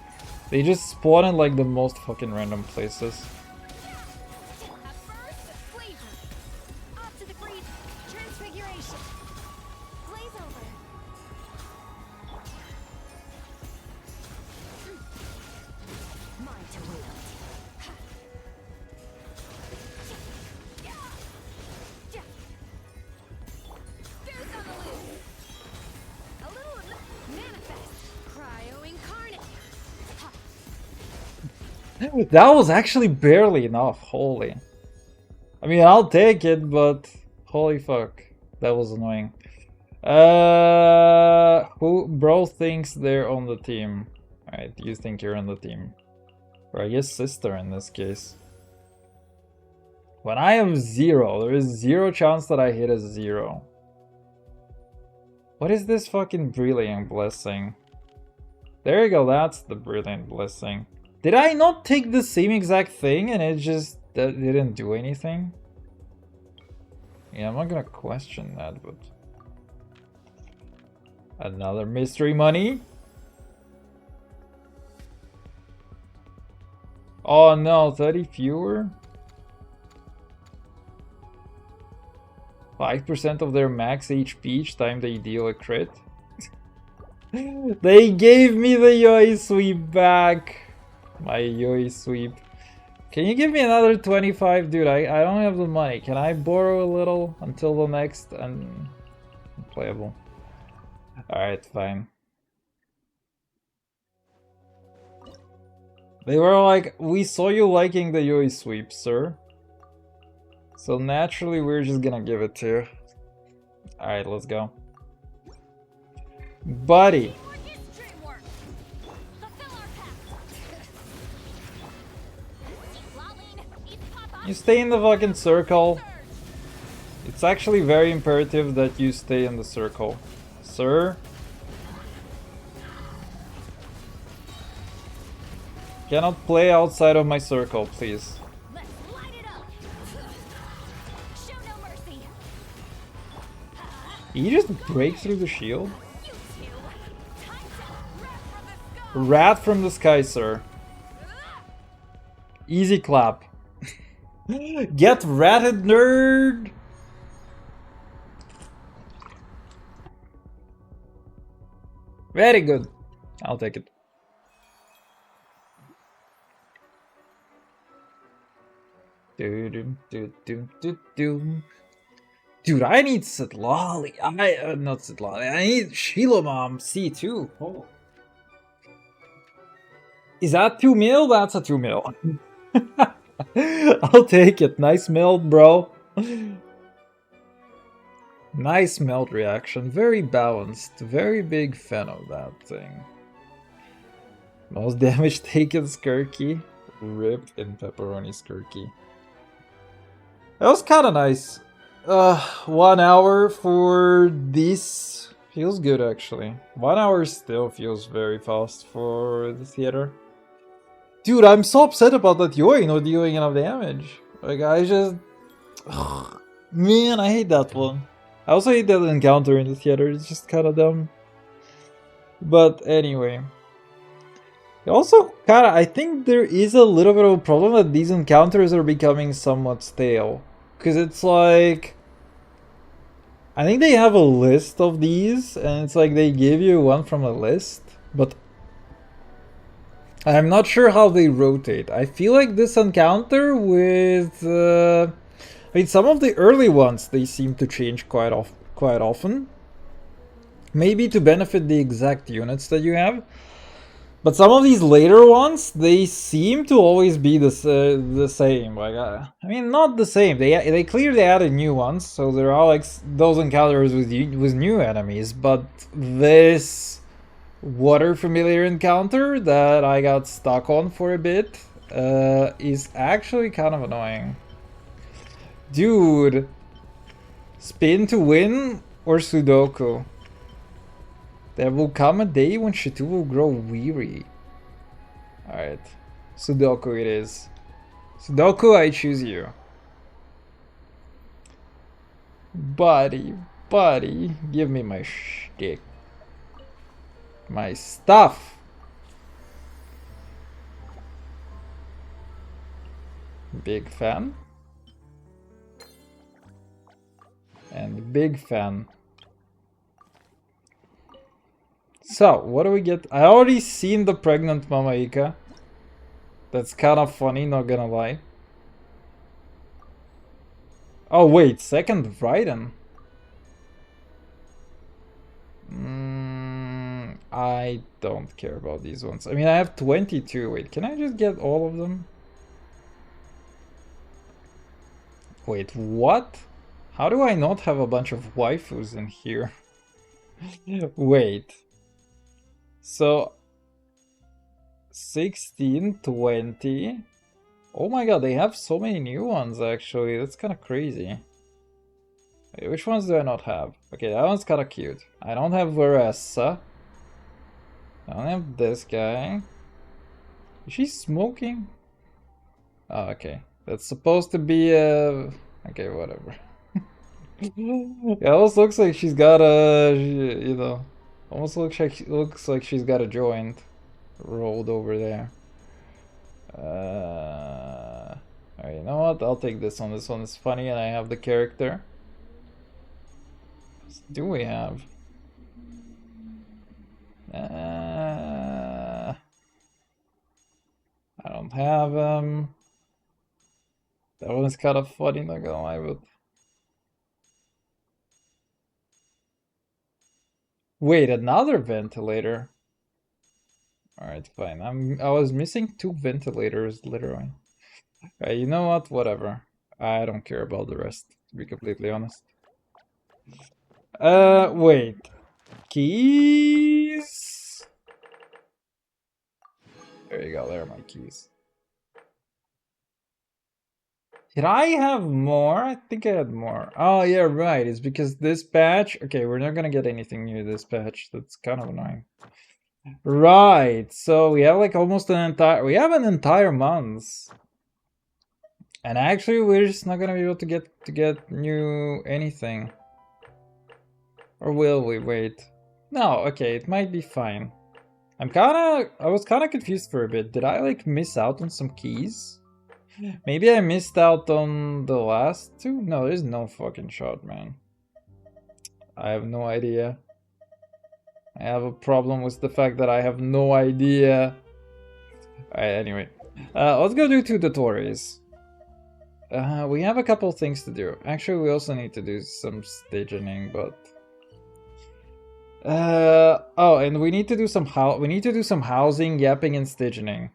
They just spawn in like the most fucking random places. At first, flavor. Up to the breeze. Transfiguration. Blaze over. Mine to wield. Goose on the loose. A little manifest. Cryo incarnate. That was actually barely enough, holy. I mean, I'll take it, but holy fuck. That was annoying. Who bro thinks they're on the team? Alright, you think you're on the team. Or I guess sister in this case. When I am 0, there is 0 chance that I hit a 0. What is this fucking brilliant blessing? There you go, that's the brilliant blessing. Did I not take the same exact thing and it just didn't do anything? Yeah, I'm not gonna question that, but... Another mystery money? Oh no, 30 fewer? 5% of their max HP each time they deal a crit? They gave me the Yoi sweep back! My Yoi sweep. Can you give me another 25? Dude, I don't have the money. Can I borrow a little until the next playable? Alright, fine. They were like, we saw you liking the Yoi sweep, sir. So naturally, we're just gonna give it to you. Alright, let's go. Buddy! You stay in the fucking circle. It's actually very imperative that you stay in the circle. Sir? Cannot play outside of my circle, please. Let's light it up. Show no mercy. You just break through the shield? You two. Time to Rat from the sky, sir. Easy clap. Get ratted, nerd! Very good. I'll take it. Dude, I need Sitlali. Not Sitlali. I need Shilomam C2. Oh. Is that 2 mil? That's a 2 mil. I'll take it. Nice melt, bro. Nice melt reaction. Very balanced. Very big fan of that thing. Most damage taken, Skirky. Rip in pepperoni Skirky. That was kind of nice. 1 hour for this feels good actually. 1 hour still feels very fast for the theater. Dude, I'm so upset about that Yoi not dealing enough damage. Like, I just... Ugh. Man, I hate that one. I also hate that encounter in the theater, it's just kind of dumb. But anyway. Also, kind of, I think there is a little bit of a problem that these encounters are becoming somewhat stale. Because it's like... I think they have a list of these, and it's like they give you one from a list, but I'm not sure how they rotate. I feel like this encounter with... I mean, some of the early ones, they seem to change quite often. Maybe to benefit the exact units that you have. But some of these later ones, they seem to always be the same. Like, I mean, not the same. They clearly added new ones, so there are like those encounters with new enemies. But this water familiar encounter that I got stuck on for a bit is actually kind of annoying. Dude, spin to win or Sudoku? There will come a day when Shitu will grow weary. Alright. Sudoku it is. Sudoku, I choose you. Buddy, give me my shtick. My stuff! Big fan. And big fan. So, what do we get? I already seen the pregnant Mama Ika. That's kind of funny, not gonna lie. Oh wait, second Raiden. I don't care about these ones. I mean, I have 22. Wait, can I just get all of them? Wait, what? How do I not have a bunch of waifus in here? Wait. So 16, 20. Oh my god, they have so many new ones actually. That's kind of crazy. Wait, which ones do I not have? Okay, that one's kind of cute. I don't have Veressa. I don't have this guy. Is she smoking? Oh, okay. That's supposed to be a... Okay, whatever. It almost looks like she's got a... You know... Almost looks like she's got a joint rolled over there. Alright, you know what? I'll take this one. This one is funny and I have the character. What do we have? I don't have that one's kind of funny, not gonna lie, but wait, another ventilator. Alright, fine. I was missing 2 ventilators, literally. Alright, you know what? Whatever. I don't care about the rest, to be completely honest. Wait. Keys? There you go, there are my keys. Did I have more? I think I had more. Oh, yeah, right. It's because this patch... Okay, we're not gonna get anything new this patch. That's kind of annoying. Right, so we have like almost an entire... We have an entire month. And actually, we're just not gonna be able to get new anything. Or will we? Wait. No, okay, it might be fine. I was kinda confused for a bit. Did I like miss out on some keys? Maybe I missed out on the last 2? No, there's no fucking shot, man. I have no idea. I have a problem with the fact that I have no idea. Alright, anyway. Let's go do 2 tutorials. We have a couple things to do. Actually, we also need to do some staging, but... oh, and we need to do some housing, yapping, and staging.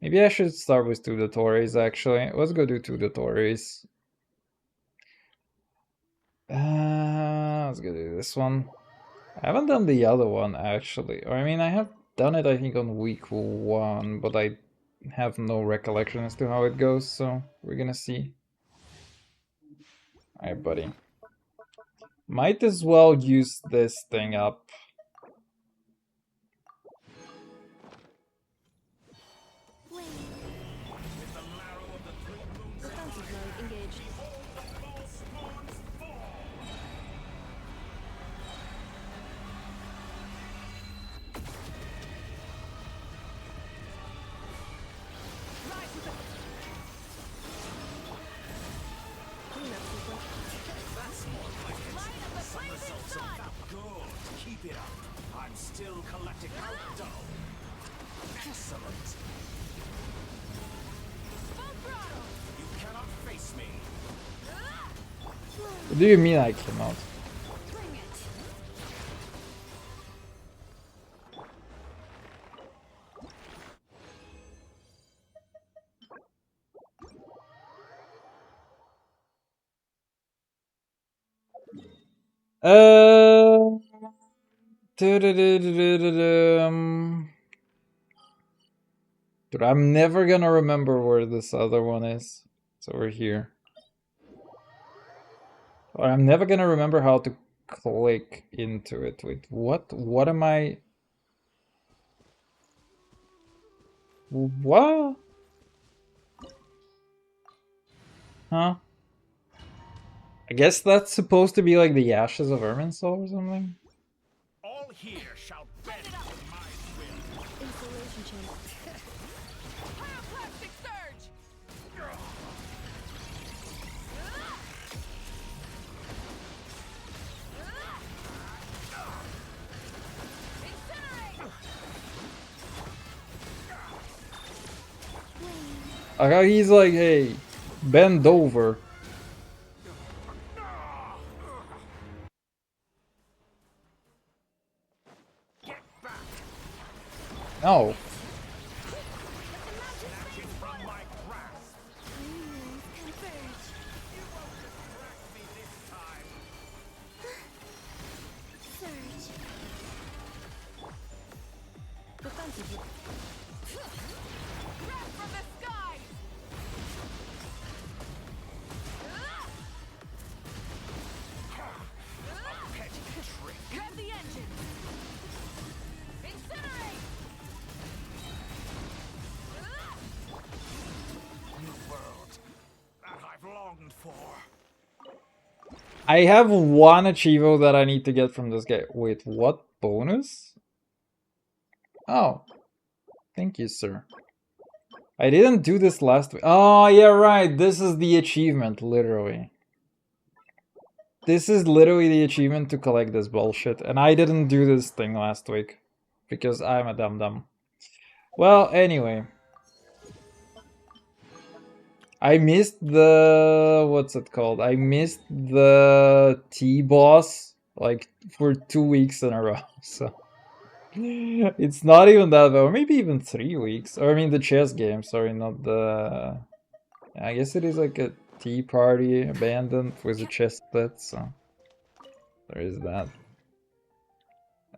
Maybe I should start with 2 tutorials, actually. Let's go do 2 tutorials. Let's go do this one. I haven't done the other one, actually. Or, I mean, I have done it, I think, on week 1, but I have no recollection as to how it goes, so we're gonna see. Alright, buddy. Might as well use this thing up. I'm still collecting dough. Excellent. You cannot face me. What do you mean I cannot? Uh, du-du-du-du-du-du-dum. Dude, I'm never gonna remember where this other one is. It's over here. Or I'm never gonna remember how to click into it. Wait, what am I? What? Huh? I guess that's supposed to be like the ashes of Irminsul or something? All here shall bend to my will. Insulation chamber. Pyroclastic surge! Incinerate! Like how he's like, hey, bend over. Get back! No. Snatch it from my grasp! Dreams converge. You won't distract me this time! Surge. Defensively. Grab from the skies! A petty trick! Grab the engine! Incinerate! New world that I've longed for. I have one achievo that I need to get from this guy. Wait, what bonus? Oh. Thank you, sir. I didn't do this last week. Oh, yeah, right. This is the achievement, literally. This is literally the achievement to collect this bullshit. And I didn't do this thing last week. Because I'm a dum-dum. Well, anyway. I missed the... What's it called? I missed the T-boss, like, for 2 weeks in a row, so... It's not even that bad, or maybe even 3 weeks. Or I mean the chess game, sorry, not the... I guess it is like a tea party abandoned with a chess split, so... There is that.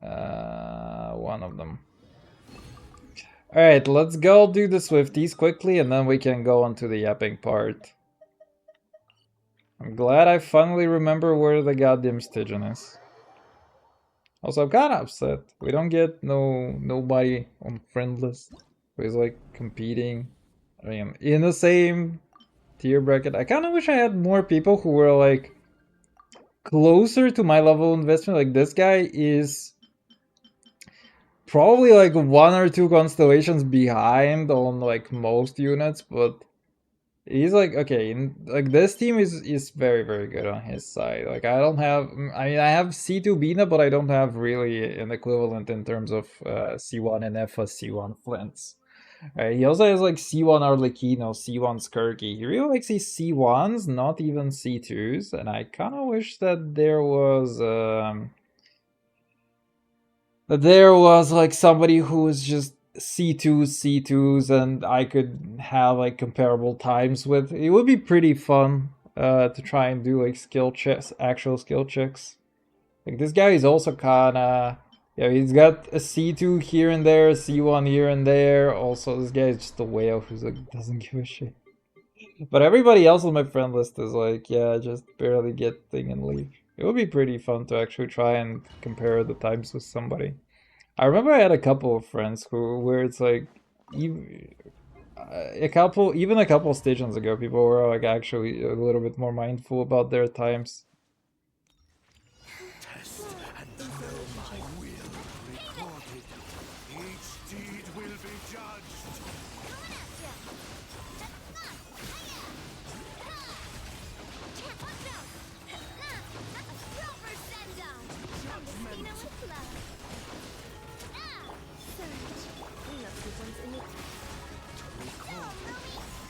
One of them. Alright, let's go do the Swifties quickly and then we can go on to the yapping part. I'm glad I finally remember where the goddamn Stygian is. Also, I'm kinda upset. We don't get nobody on friend list who is like competing. I mean, in the same tier bracket. I kinda wish I had more people who were like closer to my level of investment. Like this guy is probably like 1 or 2 constellations behind on like most units, but he's like, okay, like this team is very, very good on his side. Like I don't have, I mean, I have C2 Bina, but I don't have really an equivalent in terms of C1 and FA C1 Flints. He also has like C1 Arlecchino, C1 Skirky. He really likes these C1s, not even C2s, and I kind of wish that there was like somebody who was just C2s, and I could have like comparable times with. It would be pretty fun to try and do like skill checks, actual skill checks. Like this guy is also kinda, yeah, he's got a C2 here and there, a C1 here and there. Also, this guy is just a whale who's like doesn't give a shit. But everybody else on my friend list is like, yeah, just barely get thing and leave. It would be pretty fun to actually try and compare the times with somebody. I remember I had a couple of friends where it's like, even a couple stations ago, people were like actually a little bit more mindful about their times. Test and know my will recorded. Each deed will be judged.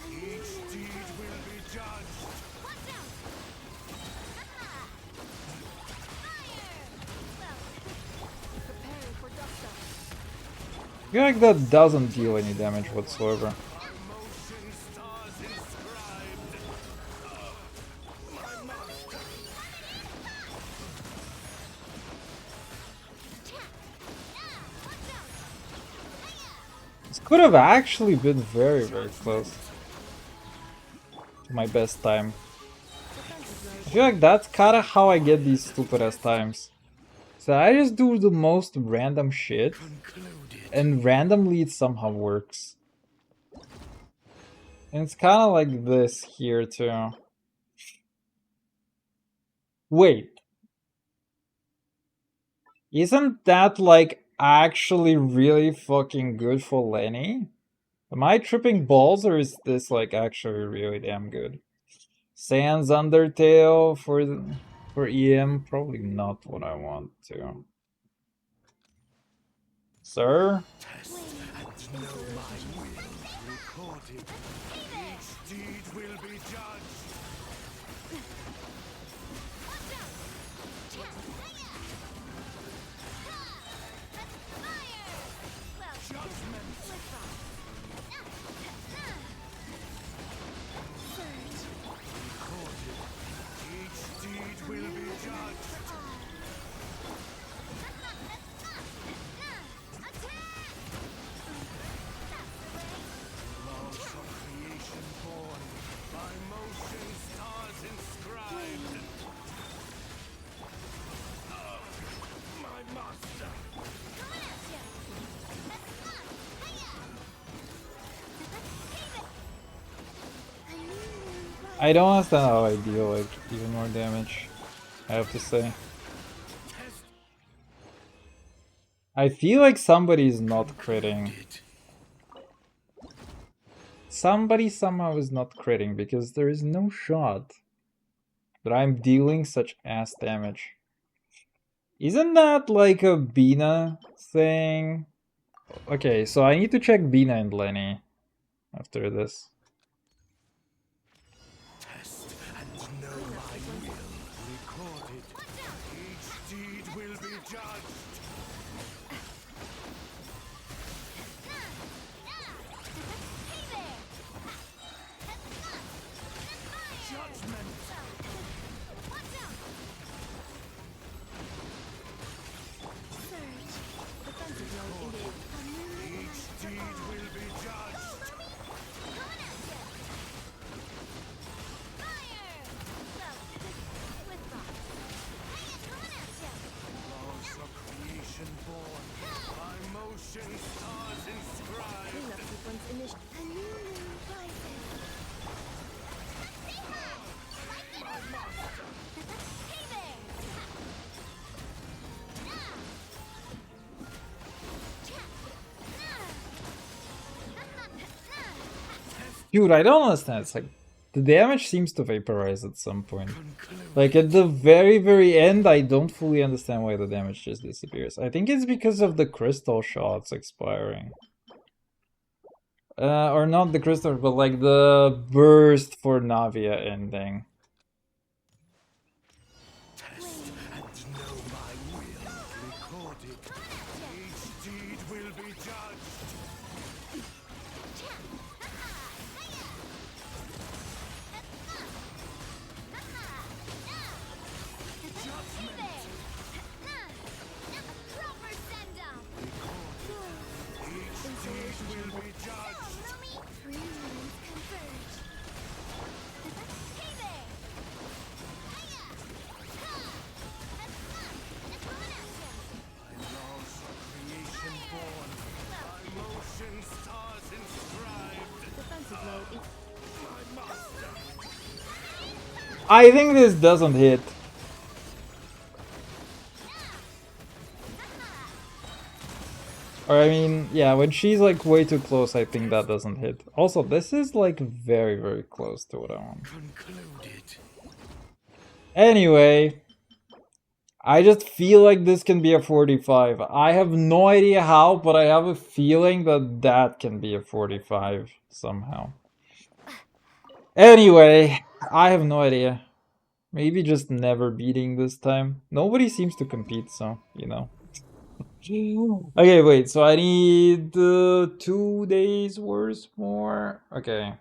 Each deed will be judged. Preparing for dust up. I feel like that doesn't deal any damage whatsoever. My motion stars inscribed. My master. This could have actually been very, very close to my best time. I feel like that's kinda how I get these stupid ass times. So I just do the most random shit, and randomly it somehow works. And it's kinda like this here too. Wait. Isn't that like actually really fucking good for Lenny? Am I tripping balls or is this like actually really damn good? Sans Undertale for EM, probably not what I want to. Sir? Test and know my will. Record it. Each deed will be judged. Recorded. Each deed will be judged. Laws of creation born. By motion stars inscribed. My master. I don't understand how I deal like even more damage, I have to say. I feel like somebody's not critting. Somebody somehow is not critting because there is no shot that I'm dealing such ass damage. Isn't that like a Bina thing? Okay, so I need to check Bina and Lenny after this. Test and know my will. Recorded. Each deed will be judged. Judgment. Each deed will be judged. Laws of creation born. By motion stars inscribed. Dude, I don't understand. It's like the damage seems to vaporize at some point. Like at the very, very end, I don't fully understand why the damage just disappears. I think it's because of the crystal shots expiring. Or not the crystal, but like the burst for Navia ending. Test and know my will. Recorded. Each deed will be judged. Each deed will be judged. By laws of creation born. By motion stars inscribed. My master. I think this doesn't hit. Or I mean, yeah, when she's like way too close, I think that doesn't hit. Also, this is like very, very close to what I want. Concluded. Anyway, I just feel like this can be a 45. I have no idea how, but I have a feeling that that can be a 45 somehow. Anyway, I have no idea. Maybe just never beating this time. Nobody seems to compete, so, you know. Okay, wait, so I need 2 days worth more. Okay.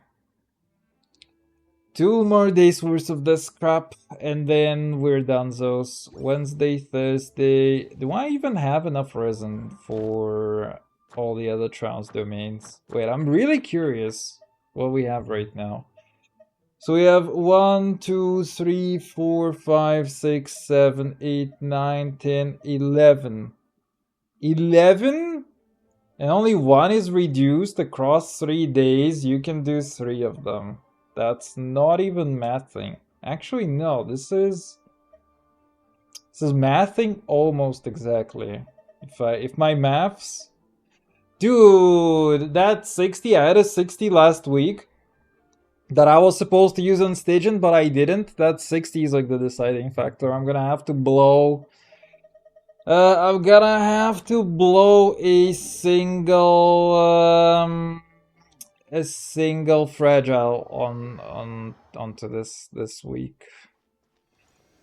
2 more days worth of this crap, and then we're done. Those Wednesday, Thursday. Do I even have enough resin for all the other Trounce domains. Wait, I'm really curious what we have right now. So we have 1, 2, 3, 4, 5, 6, 7, 8, 9, 10, 11. 11? And only one is reduced across 3 days. You can do 3 of them. That's not even mathing. Actually, no, this is mathing almost exactly. If my maths, dude, that 60, I had a 60 last week that I was supposed to use on Stygian, but I didn't. That 60 is like the deciding factor. I'm gonna have to blow. I'm gonna have to blow a single fragile onto this week.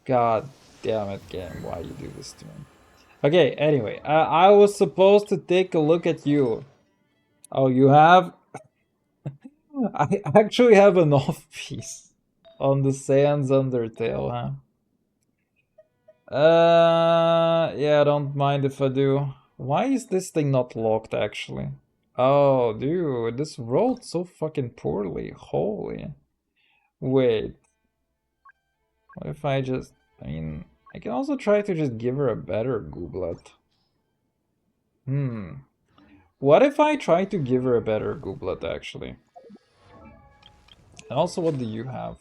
God damn it, game! Why you do this to me? Okay. Anyway, I was supposed to take a look at you. Oh, you have? I actually have an off piece on the Sans Undertale, huh? Yeah, I don't mind if I do. Why is this thing not locked, actually? Oh, dude, this rolled so fucking poorly. Holy. Wait. What if I just... I mean, I can also try to just give her a better gooblet. What if I try to give her a better gooblet, actually? And also, what do you have?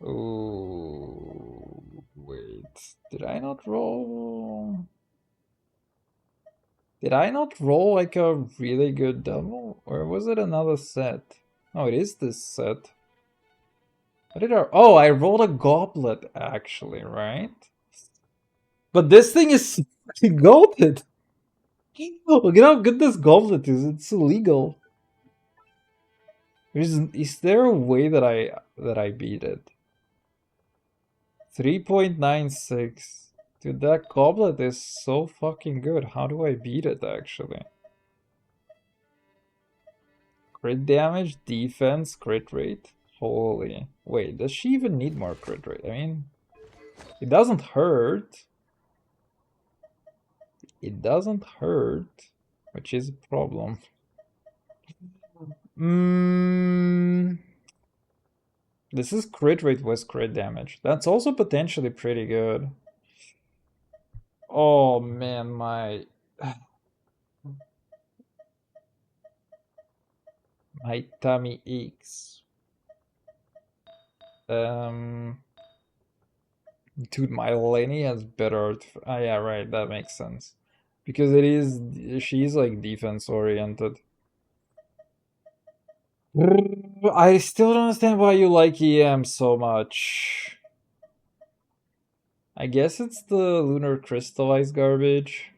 Oh, wait. Did I not roll? Did I not roll like a really good double? Or was it another set? Oh, it is this set. What did I... Oh, I rolled a goblet, actually, right? But this thing is golden. Look at how good this goblet is. It's illegal. Is there a way that I beat it? 3.96. Dude, that goblet is so fucking good. How do I beat it, actually? Crit damage, defense, crit rate. Holy. Wait, does she even need more crit rate? I mean, it doesn't hurt. It doesn't hurt, which is a problem. This is crit rate with crit damage. That's also potentially pretty good. Oh man, my tummy aches. Dude, my Lenny has better. Ah, yeah, right. That makes sense because she's like defense oriented. I still don't understand why you like EM so much. I guess it's the lunar crystallized garbage.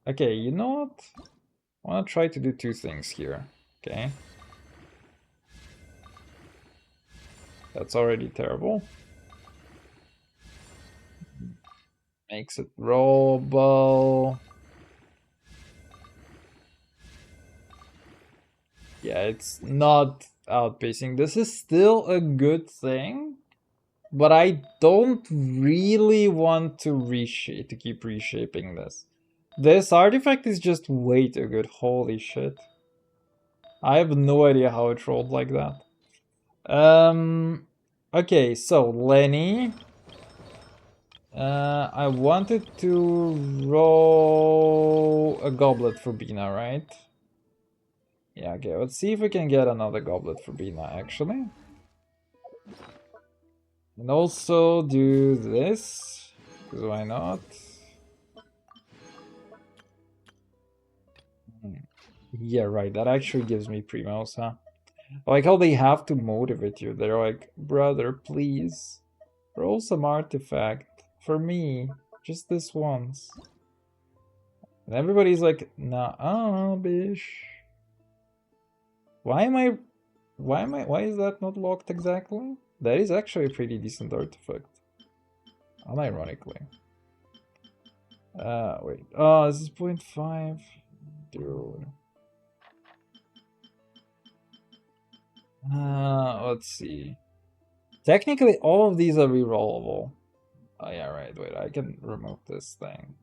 Okay, you know what? I want to try to do 2 things here. Okay. That's already terrible. Makes it rollable. Yeah, it's not outpacing. This is still a good thing, but I don't really want to keep reshaping this. This artifact is just way too good. Holy shit. I have no idea how it rolled like that. Okay, so Lenny. I wanted to roll a goblet for Bina, right? Yeah, okay, let's see if we can get another goblet for Bina, actually. And also do this, because why not? Yeah, right, that actually gives me primos, huh? I like how they have to motivate you. They're like, brother, please, roll some artifact for me, just this once. And everybody's like, nah, bish. Why is that not locked exactly? That is actually a pretty decent artifact. Unironically. Wait. Oh, this is 0.5. Dude. Let's see. Technically, all of these are rerollable. Oh, yeah, right. Wait, I can remove this thing.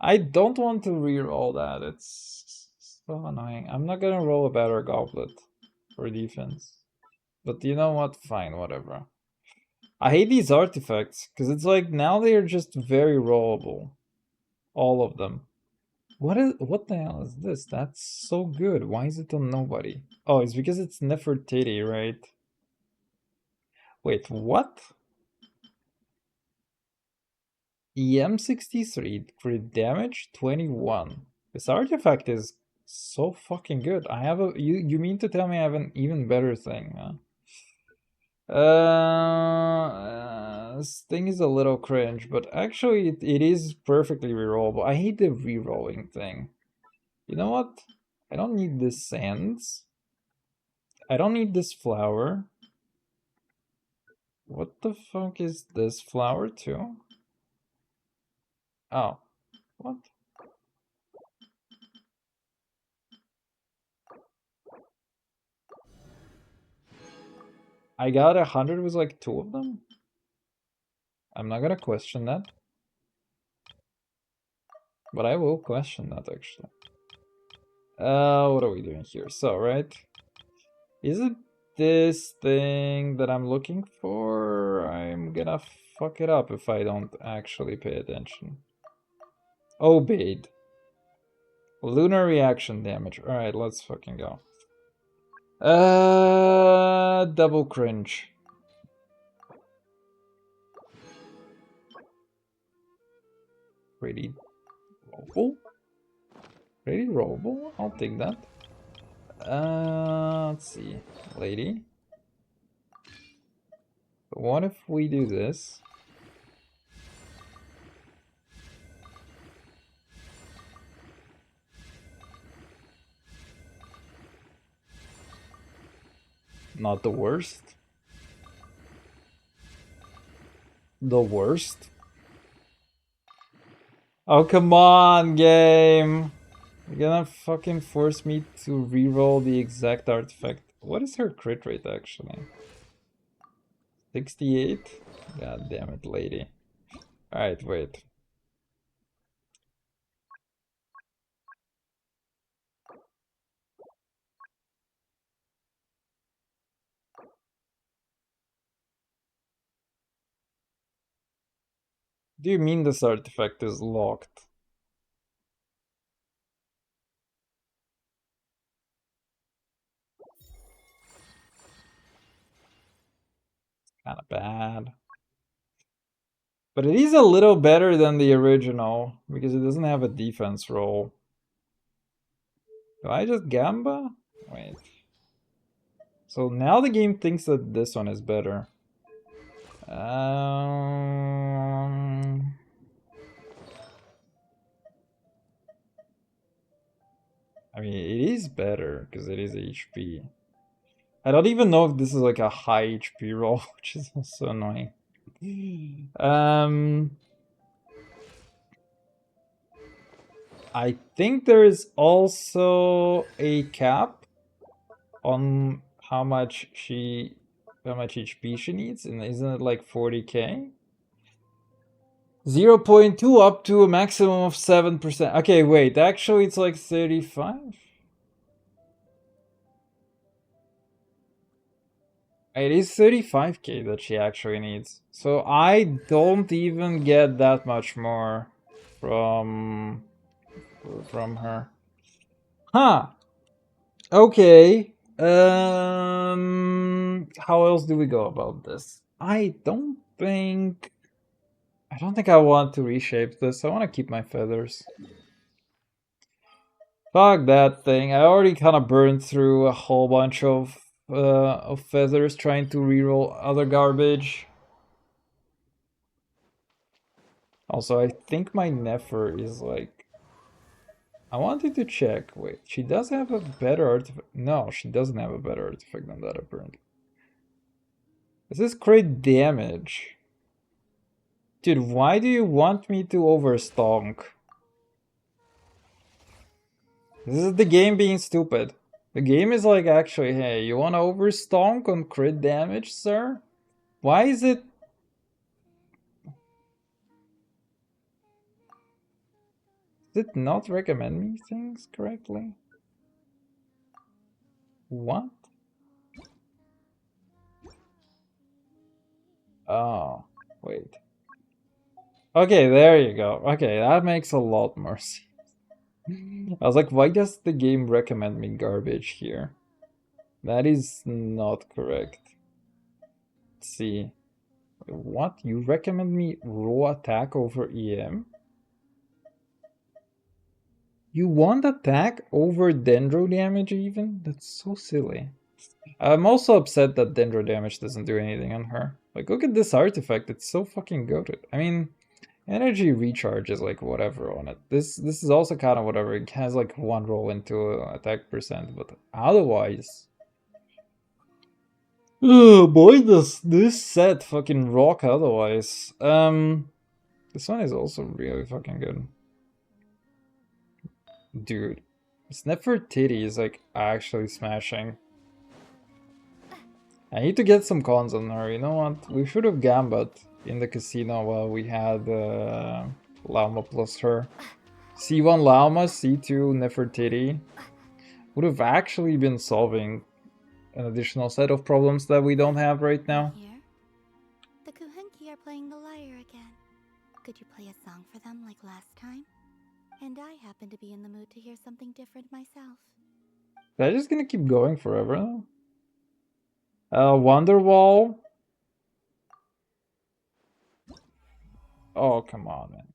I don't want to re-roll that. It's so annoying. I'm not gonna roll a better goblet for defense. But you know what? Fine, whatever. I hate these artifacts, because it's like now they are just very rollable. All of them. What the hell is this? That's so good. Why is it on nobody? Oh, it's because it's Nefertiti, right? Wait, what? EM63, crit damage 21. This artifact is so fucking good. I have a you mean to tell me I have an even better thing, huh? This thing is a little cringe, but actually it is perfectly rerollable. I hate the rerolling thing. You know what? I don't need this sands. I don't need this flower. What the fuck is this flower too? Oh, what? I got 100 with like 2 of them? I'm not gonna question that. But I will question that actually. What are we doing here? So, right? Is it this thing that I'm looking for? I'm gonna fuck it up if I don't actually pay attention. Obeyed. Lunar reaction damage. Alright, let's fucking go. Double cringe. Pretty rollable? Pretty rollable? I'll take that. Let's see. Lady. What if we do this? Not the worst. The worst? Oh, come on, game. You're gonna fucking force me to reroll the exact artifact. What is her crit rate, actually? 68? God damn it, lady. Alright, wait. Do you mean this artifact is locked? Kinda bad. But it is a little better than the original, because it doesn't have a defense roll. Do I just gamba? Wait. So now the game thinks that this one is better. I mean, it is better because it is HP. I don't even know if this is like a high HP roll, which is also annoying. I think there is also a cap on how much HP she needs, and isn't it like 40k? 0.2 up to a maximum of 7%. Okay, wait, actually it's like 35? It is 35k that she actually needs. So I don't even get that much more from her. Huh. Okay. How else do we go about this? I don't think I want to reshape this. I want to keep my feathers. Fuck that thing. I already kind of burned through a whole bunch of feathers trying to reroll other garbage. Also, I think my Nefer is like... I wanted to check. Wait, she does have a better artifact. No, she doesn't have a better artifact than that, apparently. This is crit damage. Dude, why do you want me to overstonk? This is the game being stupid. The game is like, actually, hey, you want to overstonk on crit damage, sir? Why is it... Did it not recommend me things correctly? What? Oh, wait. Okay, there you go. Okay, that makes a lot more sense. I was like, why does the game recommend me garbage here? That is not correct. Let's see. What? You recommend me raw attack over EM? You want attack over dendro damage even? That's so silly. I'm also upset that dendro damage doesn't do anything on her. Like, look at this artifact, it's so fucking goated. I mean, energy recharge is like whatever on it. This is also kind of whatever. It has like one roll into attack percent, but otherwise... Oh boy, does this set fucking rock otherwise. This one is also really fucking good. Dude, Titty is like actually smashing. I need to get some cons on her. You know what? We should have Gambit in the casino while we had Llama plus her. C1 Llama, C2 Nefertiti would have actually been solving an additional set of problems that we don't have right now. Here? The Kuhenki are playing the lyre again. Could you play a song for them like last time? And I happen to be in the mood to hear something different myself. They're just gonna keep going forever though. Wonderwall. Oh, come on, man.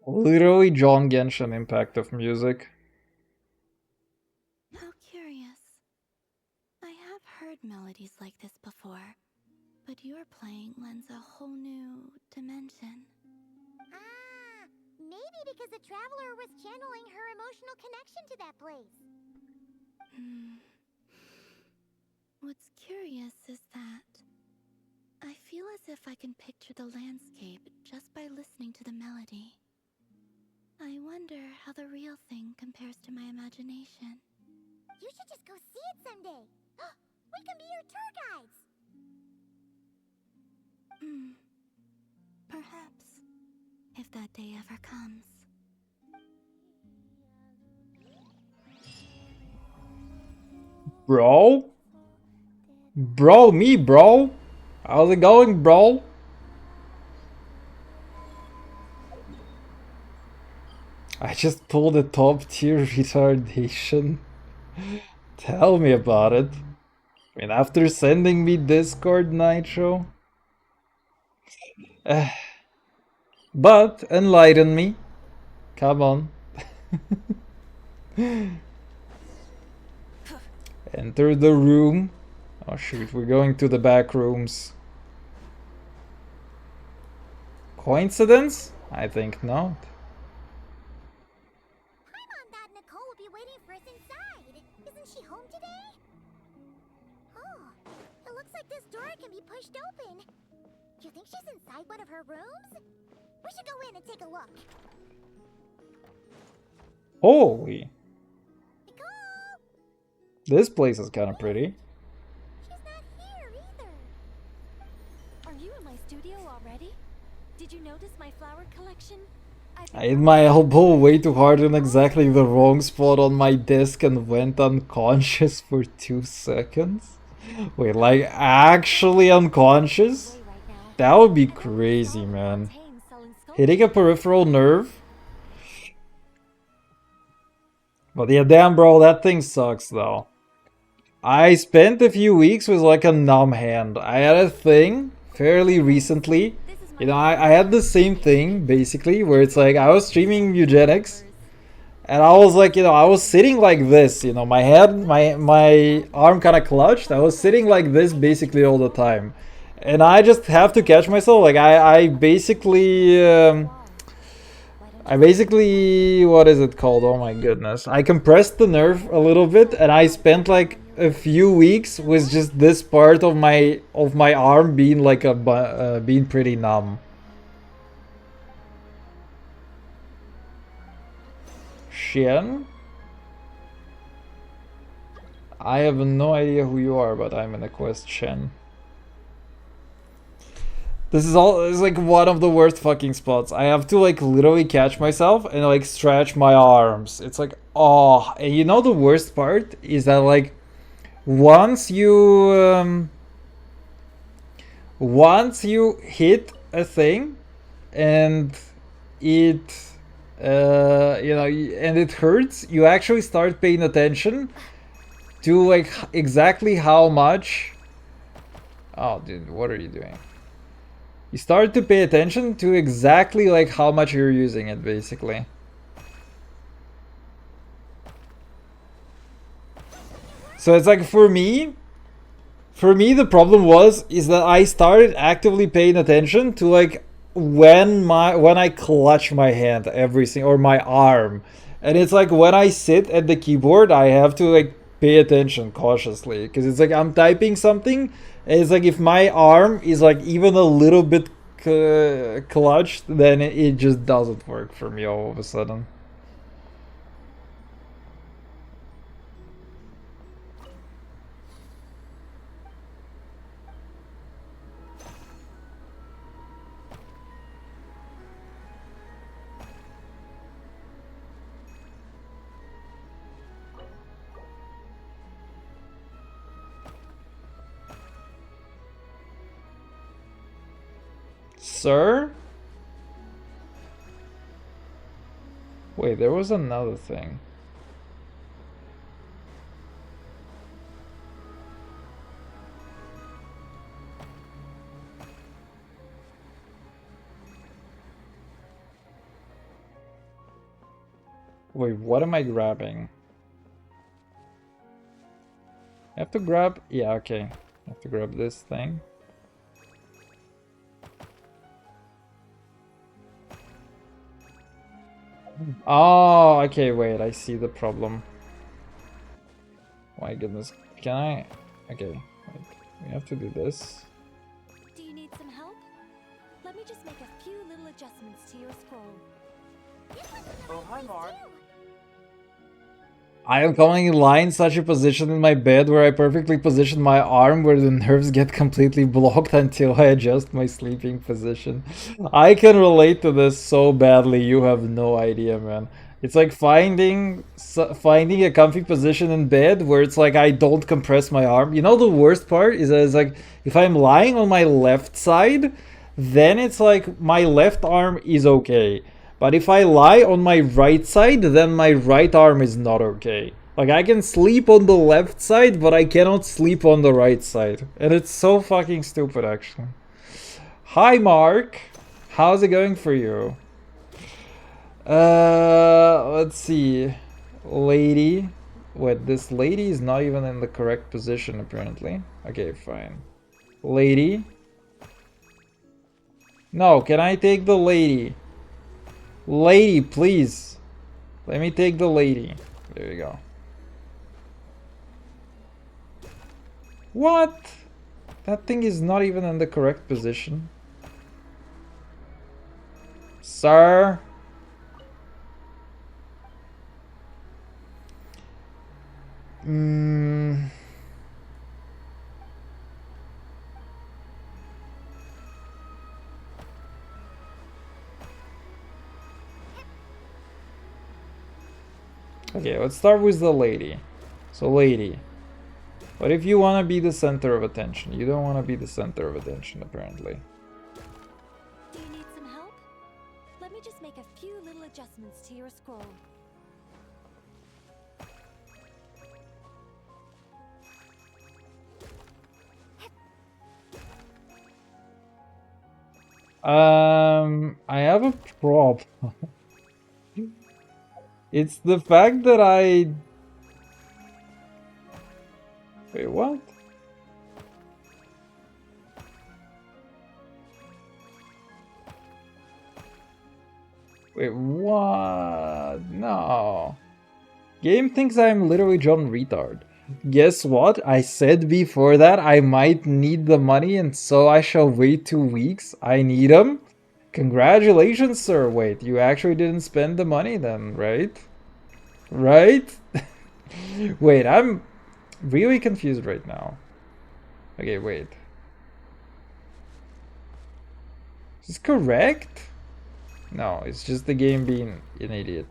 Literally John Genshin Impact of music. How curious. I have heard melodies like this before, but your playing lends a whole new dimension. Ah, maybe because the traveler was channeling her emotional connection to that place. What's curious is that I feel as if I can picture the landscape just by listening to the melody. I wonder how the real thing compares to my imagination. You should just go see it someday. We can be your tour guides. Perhaps, if that day ever comes. Bro? Bro, me, bro? How's it going, bro? I just pulled a top tier retardation. Tell me about it. I mean, after sending me Discord Nitro. But, enlighten me. Come on. Enter the room. Oh shoot, we're going to the back rooms. Coincidence? I think not. Hi, Mom, Dad, Nicole will be waiting for us inside. Isn't she home today? Oh, it looks like this door can be pushed open. Do you think she's inside one of her rooms? We should go in and take a look. Holy. Nicole! This place is kind of pretty. She's not here either. Are you in my studio already? Did you notice my flower collection? I hit my elbow way too hard in exactly the wrong spot on my desk and went unconscious for 2 seconds. Wait, like actually unconscious? That would be crazy, man. Hitting a peripheral nerve? But yeah, damn bro, that thing sucks though. I spent a few weeks with like a numb hand. I had a thing fairly recently. You know, I had the same thing basically where it's like I was streaming eugenics and I was like, you know, I was sitting like this, you know, my head, my arm kind of clutched. I was sitting like this basically all the time. And I just have to catch myself. Like I basically, what is it called? Oh my goodness. I compressed the nerve a little bit and I spent like a few weeks with just this part of my arm being like being pretty numb. Shen? I have no idea who you are, but I'm in a quest, Shen. This is like one of the worst fucking spots. I have to like literally catch myself and like stretch my arms. It's like, oh, and you know the worst part is that like once you hit a thing and it and it hurts, you actually start paying attention to like exactly how much. Oh, dude, what are you doing? You start to pay attention to exactly like how much you're using it, basically. So it's like for me the problem is that I started actively paying attention to like when I clutch my hand or my arm. And it's like when I sit at the keyboard, I have to like pay attention cautiously because it's like I'm typing something and it's like if my arm is like even a little bit clutched, then it just doesn't work for me all of a sudden. Sir? Wait, there was another thing. Wait, what am I grabbing? I have to grab... Yeah, okay. I have to grab this thing. Oh, okay, wait, I see the problem. My goodness. Can I... Okay, wait. We have to do this. Do you need some help? Let me just make a few little adjustments to your scroll. Oh, hi, Mark. I am calling lying such a position in my bed where I perfectly position my arm where the nerves get completely blocked until I adjust my sleeping position. I can relate to this so badly, you have no idea, man. It's like finding a comfy position in bed where it's like I don't compress my arm. You know the worst part is that it's like if I'm lying on my left side, then it's like my left arm is okay. But if I lie on my right side, then my right arm is not okay. Like, I can sleep on the left side, but I cannot sleep on the right side. And it's so fucking stupid, actually. Hi, Mark. How's it going for you? Let's see. Lady. Wait, this lady is not even in the correct position, apparently. Okay, fine. Lady. No, can I take the lady? Lady, please. Let me take the lady. There you go. What? That thing is not even in the correct position. Sir? Okay, let's start with the lady. So, lady. What if you want to be the center of attention? You don't want to be the center of attention, apparently. Do you need some help? Let me just make a few little adjustments to your scroll. I have a problem. It's the fact that I... Wait, what? Wait, what? No. Game thinks I'm literally John Retard. Guess what? I said before that I might need the money, and so I shall wait 2 weeks. I need them. Congratulations, sir. Wait, you actually didn't spend the money then, right? Right? Wait, I'm really confused right now. Okay, wait. Is this correct? No, it's just the game being an idiot.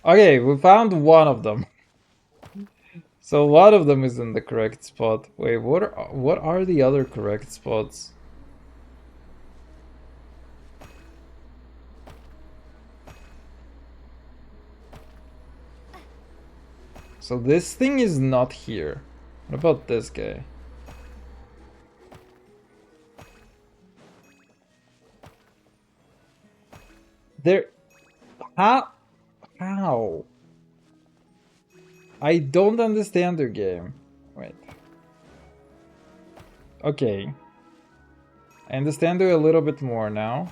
Okay, we found one of them. So one of them is in the correct spot. Wait, what are the other correct spots? So this thing is not here. What about this guy? There... How? How? I don't understand their game. Wait. Okay. I understand it a little bit more now.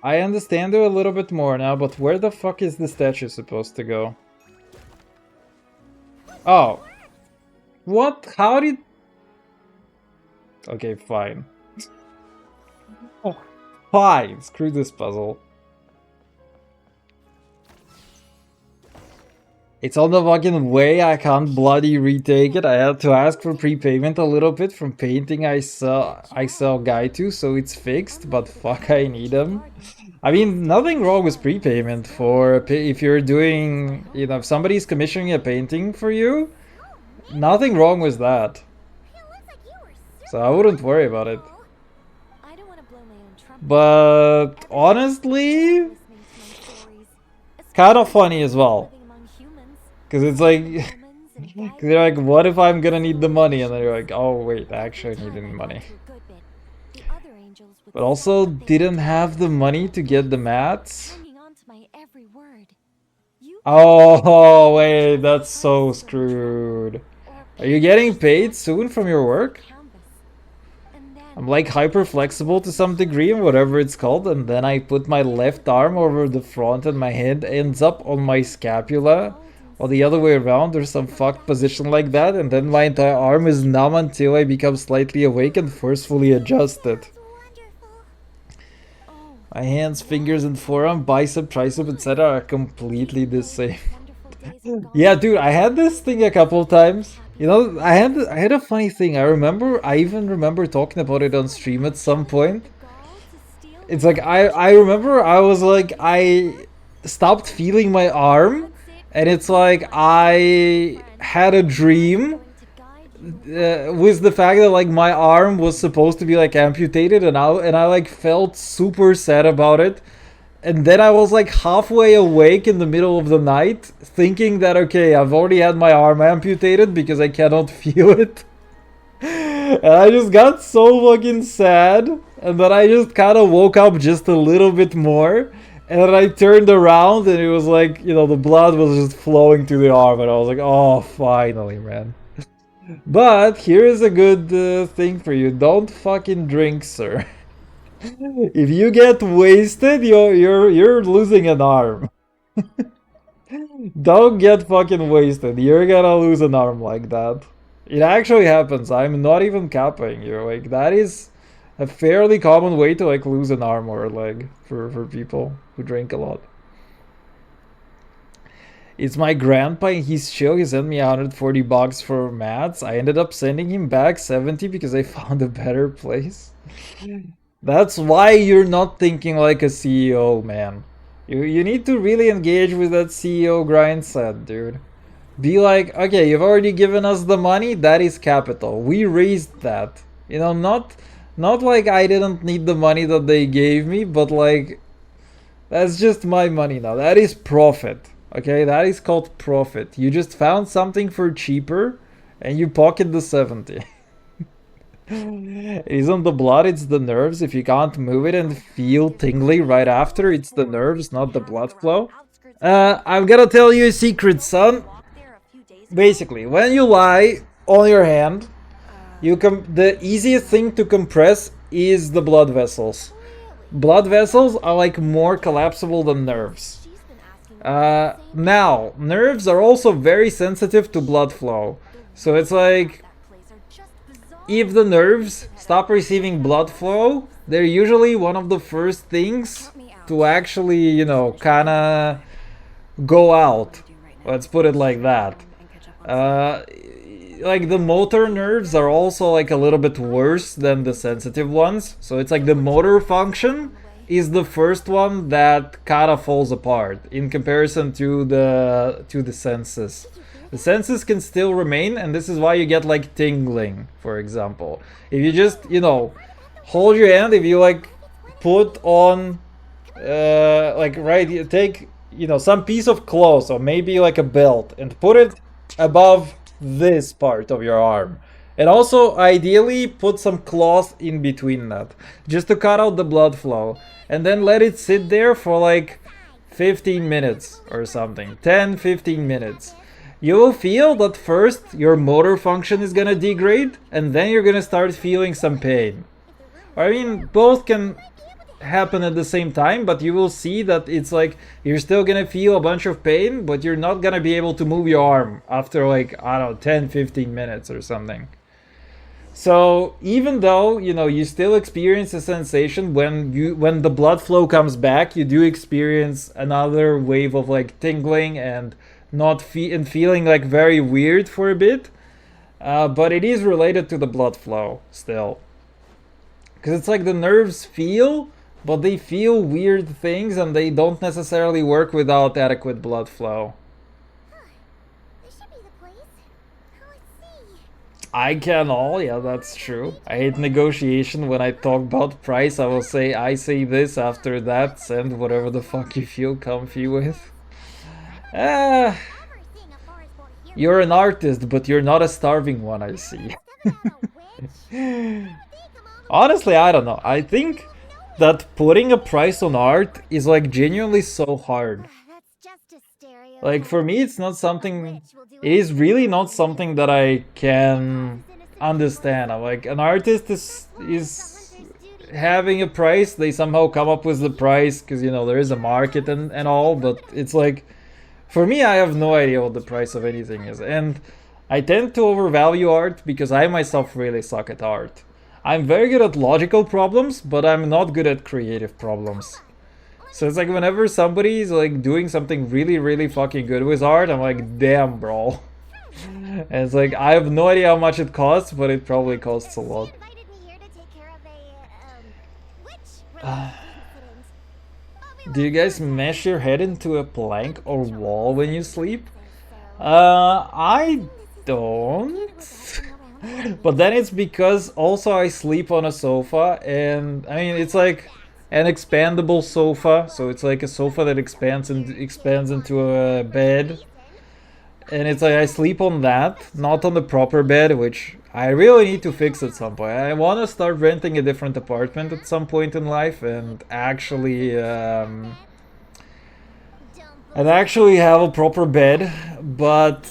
I understand it a little bit more now, but where the fuck is the statue supposed to go? Oh. What? How did... Okay, fine. Oh, fine. Screw this puzzle. It's on the fucking way. I can't bloody retake it. I had to ask for prepayment a little bit from painting I sell guy to, so it's fixed. But fuck, I need them. I mean, nothing wrong with prepayment for if you're doing, you know, if somebody's commissioning a painting for you. Nothing wrong with that. So I wouldn't worry about it. I don't want to blow my own trumpet. But honestly, kind of funny as well. Living among humans, Because it's like, humans and cause you're like, what if I'm gonna need the money? And then you're like, oh wait, actually I need the money. The other angels would But also stop what they didn't were have the money to get the mats. hanging on to my every word. You Oh wait, that's so screwed. Are you getting paid soon from your work? canvas. And then I'm like hyper flexible to some degree, whatever it's called, and then I put my left arm over the front and my head ends up on my scapula, or the other way around or some fucked position like that, and then my entire arm is numb until I become slightly awake and forcefully adjust it. oh, My hands, fingers, and forearm, bicep, tricep, etc. are completely the same. wonderful days are gone. Yeah, dude, I had this thing a couple times. You know, I had a funny thing. I even remember talking about it on stream at some point. Gall to steal It's like I remember I was like I stopped feeling my arm, and it's like I had a dream going to guide you. with the fact that like my arm was supposed to be like amputated, and I like felt super sad about it. And then I was like halfway awake in the middle of the night, thinking that okay, I've already had my arm amputated because I cannot feel it. And I just got so fucking sad, and then I just kind of woke up just a little bit more, and then I turned around and it was like, you know, the blood was just flowing to the arm, and I was like, oh, finally, man. But here's a good thing for you: don't fucking drink, sir. If you get wasted, you're losing an arm. Don't get fucking wasted. You're gonna lose an arm like that. It actually happens. I'm not even capping you. Like that is a fairly common way to like lose an arm or a leg for people who drink a lot. It's my grandpa and he's chill. He sent me 140 bucks for mats. I ended up sending him back 70 because I found a better place. That's why you're not thinking like a CEO, man. You need to really engage with that CEO grind set, dude. Be like, okay, you've already given us the money, that is capital. We raised that. You know, not like I didn't need the money that they gave me, but like that's just my money now. That is profit. Okay, that is called profit. You just found something for cheaper and you pocket the 70. It isn't the blood, it's the nerves. If you can't move it and feel tingly right after, it's the nerves, not the blood flow. I've gotta tell you a secret, son. Basically, when you lie on your hand, the easiest thing to compress is the blood vessels. Blood vessels are like more collapsible than nerves. Now, nerves are also very sensitive to blood flow. So it's like, if the nerves stop receiving blood flow, they're usually one of the first things to actually, you know, kinda go out. Let's put it like that. Like the motor nerves are also like a little bit worse than the sensitive ones. So it's like the motor function is the first one that kind of falls apart in comparison to the senses. The senses can still remain, and this is why you get like tingling, for example. If you just, you know, hold your hand, if you like put on like right, you take, you know, some piece of cloth or maybe like a belt and put it above this part of your arm, and also ideally put some cloth in between that just to cut out the blood flow, and then let it sit there for like 15 minutes or something, 10-15 minutes. You will feel that first your motor function is gonna degrade, and then you're gonna start feeling some pain. I mean, both can happen at the same time, but you will see that it's like you're still gonna feel a bunch of pain, but you're not gonna be able to move your arm after like, I don't know, 10-15 minutes or something. So even though, you know, you still experience a sensation when the blood flow comes back, you do experience another wave of like tingling and feeling like very weird for a bit, but it is related to the blood flow still, because it's like the nerves feel, but they feel weird things and they don't necessarily work without adequate blood flow. This should be the place. Let's see. I can all, yeah, that's true. I hate negotiation. When I talk about price, I will say, I say this, after that, send whatever the fuck you feel comfy with. Never seen a forest board here. You're an artist, but you're not a starving one, I see. Stepping on a witch? They come all the Honestly, I don't know. I think that putting a price on art is like genuinely so hard. That's just a stereotype. Like for me, it's not something, it is really not something that I can understand. I'm like, an artist is having a price, they somehow come up with the price because, you know, there is a market and all, but it's like, for me, I have no idea what the price of anything is, and I tend to overvalue art because I myself really suck at art. I'm very good at logical problems, but I'm not good at creative problems. So it's like whenever somebody's like doing something really, really fucking good with art, I'm like, damn, bro. And it's like, I have no idea how much it costs, but it probably costs a lot. She invited me here to take care of a witch-related incident. Do you guys smash your head into a plank or wall when you sleep? I don't. But then it's because also I sleep on a sofa, and I mean it's like an expandable sofa, so it's like a sofa that expands into a bed, and it's like I sleep on that, not on the proper bed, which I really need to fix at some point. I want to start renting a different apartment at some point in life and actually have a proper bed, but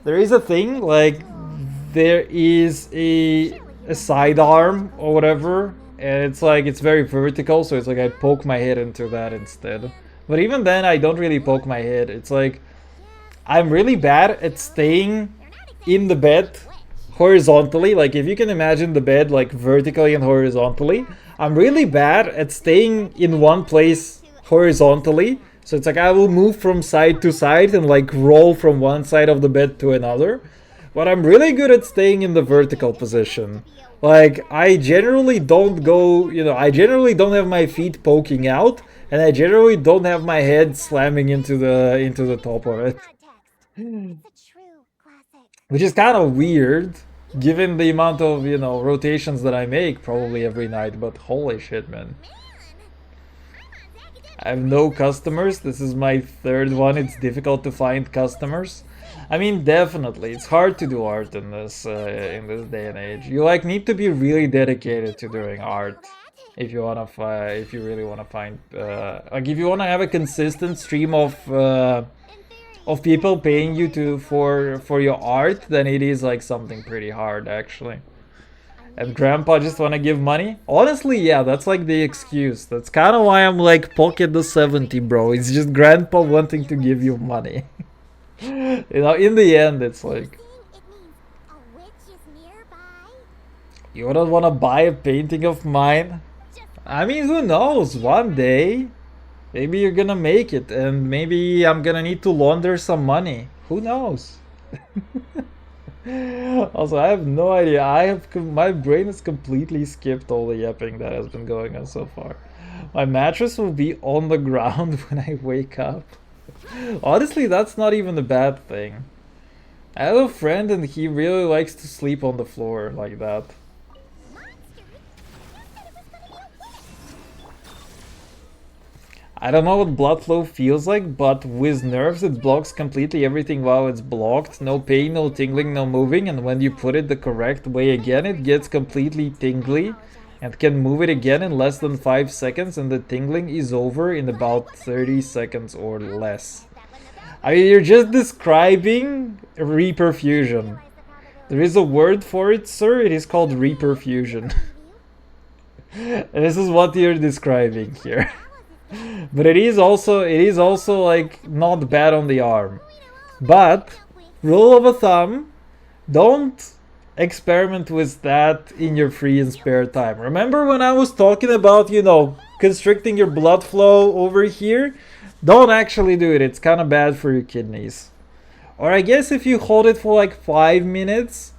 there is a thing, like there is a sidearm or whatever, and it's like it's very vertical, so it's like I poke my head into that instead. But even then I don't really poke my head. It's like I'm really bad at staying in the bed horizontally. Like if you can imagine the bed like vertically and horizontally, I'm really bad at staying in one place horizontally. So it's like I will move from side to side and like roll from one side of the bed to another. But I'm really good at staying in the vertical position. Like I generally don't go, you know, I generally don't have my feet poking out, and I generally don't have my head slamming into the top of it. It's a true classic. Which is kind of weird, given the amount of, you know, rotations that I make probably every night, but holy shit, man. I have no customers. This is my third one. It's difficult to find customers. I mean, definitely, it's hard to do art in this day and age. You like need to be really dedicated to doing art if you wanna if you really wanna find like if you wanna have a consistent stream of people paying you for your art, then it is like something pretty hard actually. And grandpa just wanna give money? Honestly, yeah, that's like the excuse. That's kind of why I'm like pocket the 70, bro. It's just grandpa wanting to give you money. You know, in the end, it's like It means a witch is nearby. you don't wanna buy a painting of mine. I mean, who knows? One day, maybe you're gonna make it, and maybe I'm gonna need to launder some money. Who knows? Also, I have no idea. My brain has completely skipped all the yapping that has been going on so far. My mattress will be on the ground when I wake up. Honestly, that's not even a bad thing. I have a friend and he really likes to sleep on the floor like that. I don't know what blood flow feels like, but with nerves it blocks completely everything while it's blocked. No pain, no tingling, no moving, and when you put it the correct way again, it gets completely tingly and can move it again in less than 5 seconds, and the tingling is over in about 30 seconds or less. I mean, you're just describing reperfusion. There is a word for it, sir. It is called reperfusion. And this is what you're describing here. But it is also like not bad on the arm. But rule of a thumb, don't experiment with that in your free and spare time. Remember when I was talking about, you know, constricting your blood flow over here? Don't actually do it. It's kind of bad for your kidneys. Or I guess if you hold it for like 5 minutes,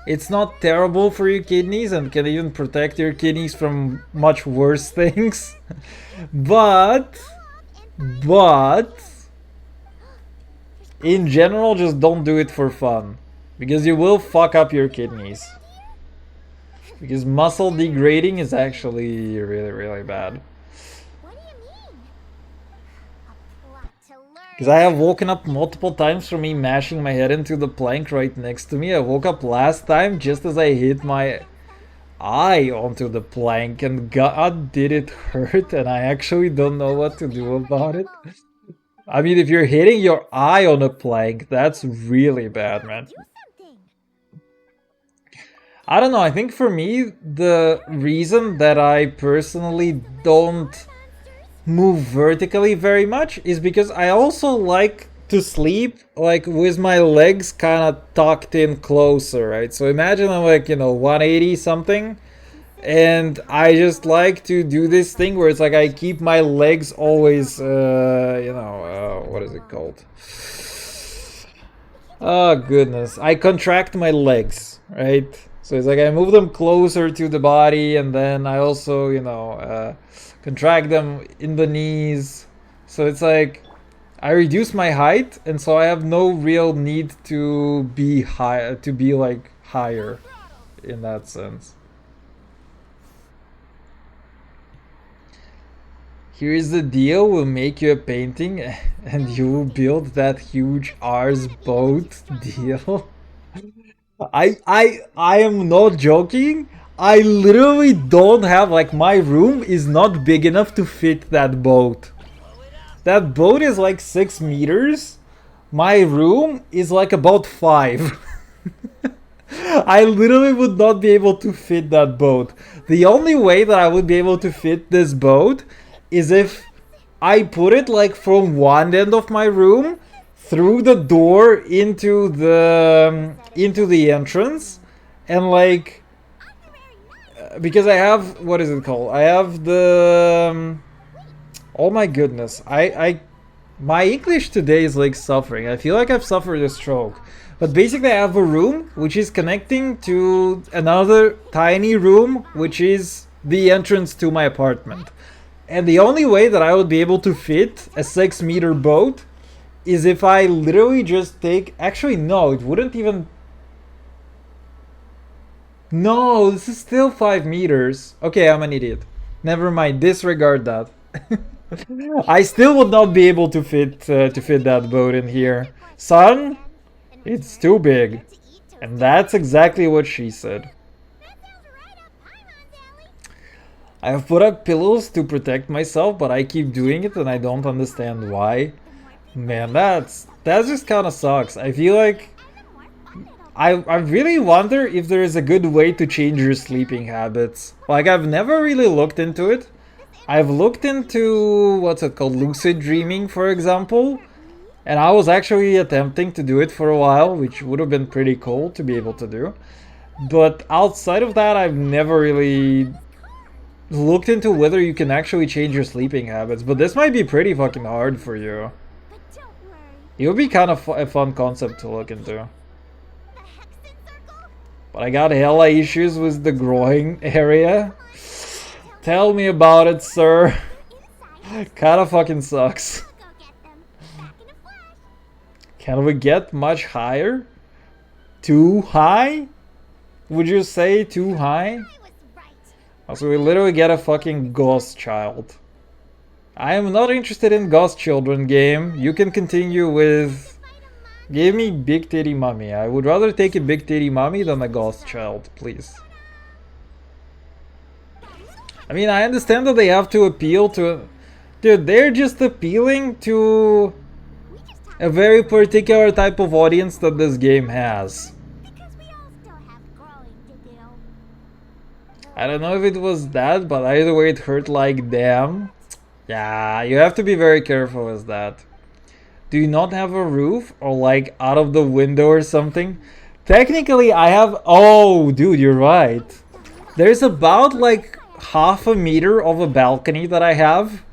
it's not terrible for your kidneys and can even protect your kidneys from much worse things. But in general, just don't do it for fun, because you will fuck up your kidneys. Because muscle degrading is actually really, really bad. What do you mean? A plot to learn. Because I have woken up multiple times from me mashing my head into the plank right next to me. I woke up last time just as I hit my eye onto the plank, and god did it hurt, and I actually don't know what to do about it. I mean, if you're hitting your eye on a plank, that's really bad, man. Do something. I don't know, I think for me, the reason that I personally don't move vertically very much is because I also like to sleep like with my legs kind of tucked in closer, right? So imagine I'm like, you know, 180 something, and I just like to do this thing where it's like I keep my legs always, what is it called? Oh goodness, I contract my legs, right? So it's like I move them closer to the body, and then I also, contract them in the knees. So it's like I reduce my height, and so I have no real need to be high, to be like higher in that sense. Here's the deal, we'll make you a painting and you will build that huge Ars boat deal. I am not joking. I literally don't have, like, my room is not big enough to fit that boat. That boat is like 6 meters. My room is like about 5. I literally would not be able to fit that boat. The only way that I would be able to fit this boat is if I put it like from one end of my room through the door into the entrance, and like because I have, what is it called? I have the oh my goodness. My English today is like suffering. I feel like I've suffered a stroke. But basically I have a room which is connecting to another tiny room which is the entrance to my apartment. And the only way that I would be able to fit a 6-meter boat is if I literally just take... Actually, no, it wouldn't even... No, this is still 5 meters. Okay, I'm an idiot. Never mind, disregard that. I still would not be able to fit that boat in here. Son, it's too big. And that's exactly what she said. That sounds right up Paimon's alley. I have put up pillows to protect myself, but I keep doing it and I don't understand why. Man, that just kind of sucks. I feel like I really wonder if there is a good way to change your sleeping habits. Like, I've never really looked into it. I've looked into, what's it called, lucid dreaming, for example. And I was actually attempting to do it for a while, which would have been pretty cool to be able to do. But outside of that, I've never really looked into whether you can actually change your sleeping habits. But this might be pretty fucking hard for you. But don't worry. It would be kind of a fun concept to look into. The Hexen Circle? But I got hella issues with the groin area. Tell me about it, sir. Inside. Kinda fucking sucks. I'll go get them. Back in a flash. Can we get much higher? Too high? Would you say too high? I was right. Also, we literally get a fucking ghost child. I am not interested in ghost children game. You can continue with... Give me big titty mommy. I would rather take a big titty mommy than a ghost child, please. I mean, I understand that they have to appeal to... Dude, they're just appealing to a very particular type of audience that this game has. Because we all still have growing to do. I don't know if it was that, but either way it hurt like damn. Yeah, you have to be very careful with that. Do you not have a roof or like out of the window or something? Technically I have... Oh, dude, you're right. There's about like half a meter of a balcony that I have.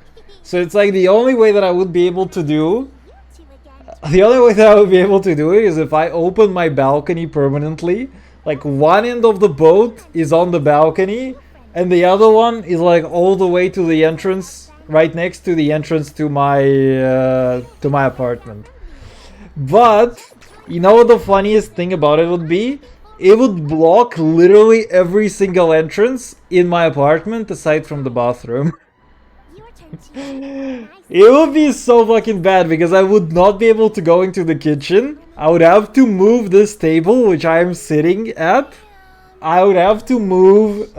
So it's like the only way that I would be able to do... The only way that I would be able to do it is if I open my balcony permanently. Like one end of the boat is on the balcony and the other one is like all the way to the entrance, right next to the entrance to my apartment. But you know what the funniest thing about it would be? It would block literally every single entrance in my apartment aside from the bathroom. Your turn, Chief. It would be so fucking bad because I would not be able to go into the kitchen. I would have to move this table which I am sitting at. I would have to move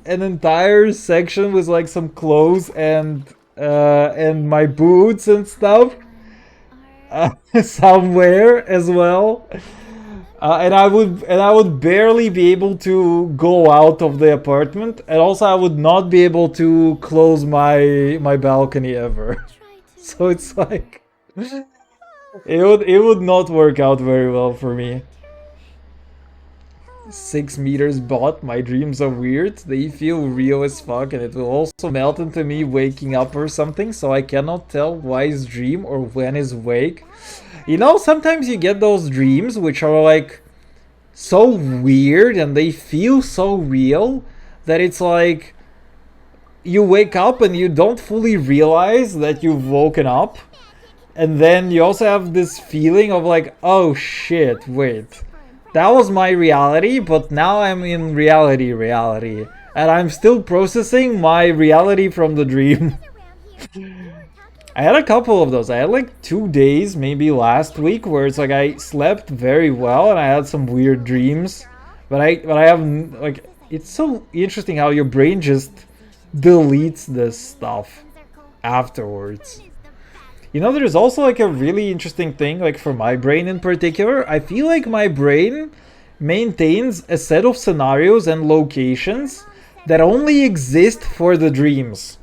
an entire section with like some clothes and my boots and stuff somewhere as well. And I would barely be able to go out of the apartment, and also I would not be able to close my balcony ever. So it's like it would not work out very well for me. 6 meters bot, my dreams are weird. They feel real as fuck, and it will also melt into me waking up or something, so I cannot tell why is dream or when is wake. You know, sometimes you get those dreams which are like so weird and they feel so real that it's like you wake up and you don't fully realize that you've woken up. And then you also have this feeling of like, oh shit, wait. That was my reality, but now I'm in reality. And I'm still processing my reality from the dream. I had a couple of those. I had like 2 days, maybe last week, where it's like I slept very well and I had some weird dreams. But I have like, it's so interesting how your brain just deletes this stuff afterwards. You know, there's also like a really interesting thing, like for my brain in particular. I feel like my brain maintains a set of scenarios and locations that only exist for the dreams.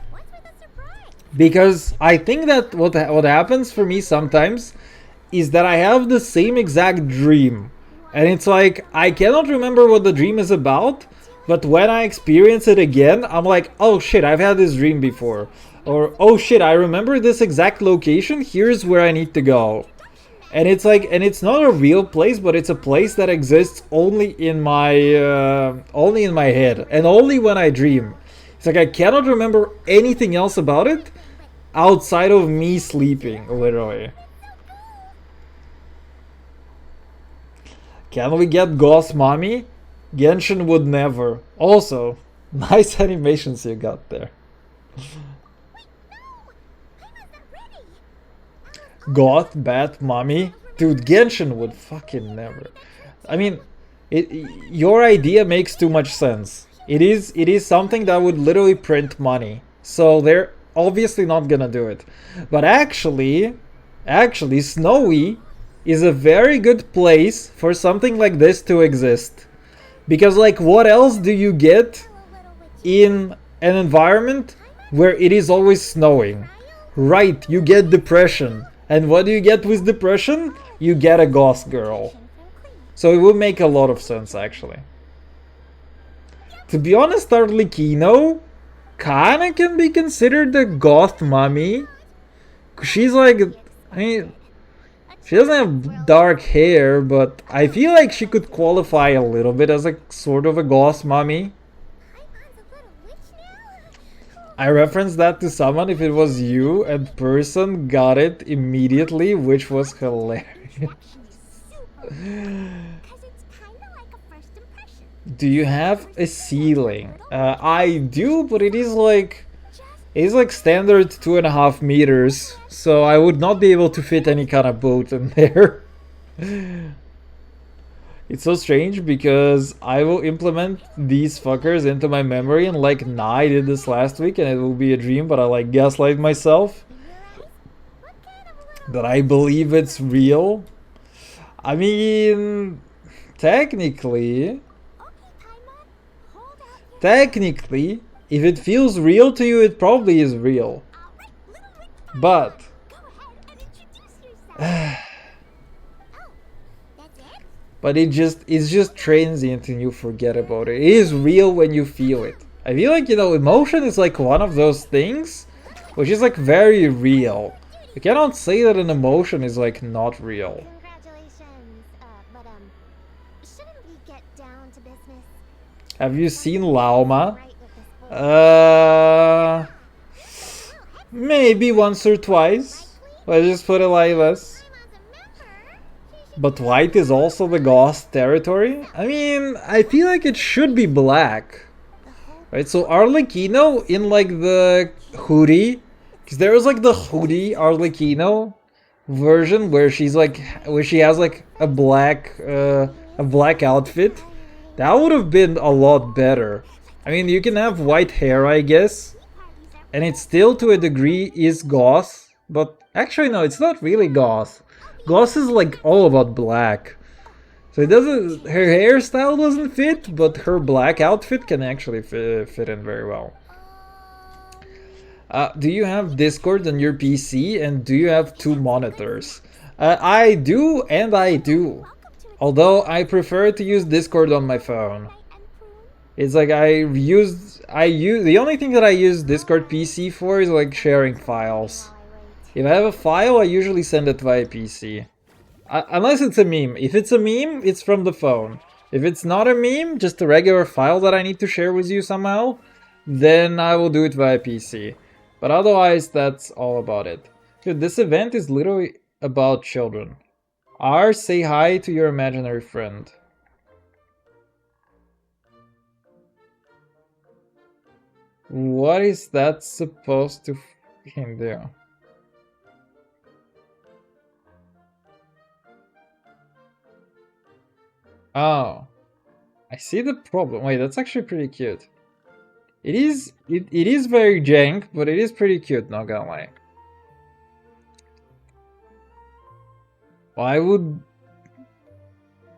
Because I think that what happens for me sometimes is that I have the same exact dream. And it's like, I cannot remember what the dream is about, but when I experience it again, I'm like, oh shit, I've had this dream before. Or, oh shit, I remember this exact location, here's where I need to go. And it's like, and it's not a real place, but it's a place that exists only in my head. And only when I dream. It's like I cannot remember anything else about it outside of me sleeping, literally. Can we get Ghost Mommy? Genshin would never. Also, nice animations you got there. goth bat mommy. Dude, Genshin would fucking never. I mean, your idea makes too much sense. It is something that would literally print money. So they're obviously not gonna do it. But actually, Snowy is a very good place for something like this to exist. Because like what else do you get in an environment where it is always snowing? Right, you get depression. And what do you get with depression? You get a goth girl. So it would make a lot of sense actually. To be honest, Arlecchino kinda can be considered a goth mommy. She's like, I mean, she doesn't have dark hair, but I feel like she could qualify a little bit as a sort of a goth mommy. I referenced that to someone if it was you, and person got it immediately, which was hilarious. Do you have a ceiling? I do, but it's like standard 2.5 meters, so I would not be able to fit any kind of boat in there. It's so strange because I will implement these fuckers into my memory and like, nah, I did this last week and it will be a dream, but I like gaslight myself that I believe it's real. I mean, technically, if it feels real to you, it probably is real. But but it's just transient and you forget about it. It is real when you feel it. I feel like, emotion is like one of those things which is like very real. You cannot say that an emotion is like not real. Congratulations, but shouldn't we get down to business? Have you seen Lauma? Right with this boy. Maybe once or twice. Let's just put it like this. But white is also the goth territory? I mean, I feel like it should be black. Right, so Arlecchino in like the hoodie, because there was like the hoodie Arlecchino version where she has like a black outfit. That would have been a lot better. I mean, you can have white hair, I guess, and it still to a degree is goth, but actually no, it's not really goth. Goth is like all about black. So her hairstyle doesn't fit, but her black outfit can actually fit in very well. Do you have Discord on your PC and do you have 2 monitors? I do and I do. Although I prefer to use Discord on my phone. It's like the only thing that I use Discord PC for is like sharing files. If I have a file, I usually send it via PC. Unless it's a meme. If it's a meme, it's from the phone. If it's not a meme, just a regular file that I need to share with you somehow, then I will do it via PC. But otherwise, that's all about it. Dude, this event is literally about children. R, say hi to your imaginary friend. What is that supposed to fucking do? Oh, I see the problem. Wait, that's actually pretty cute. It is very jank, but it is pretty cute, not gonna lie. Why would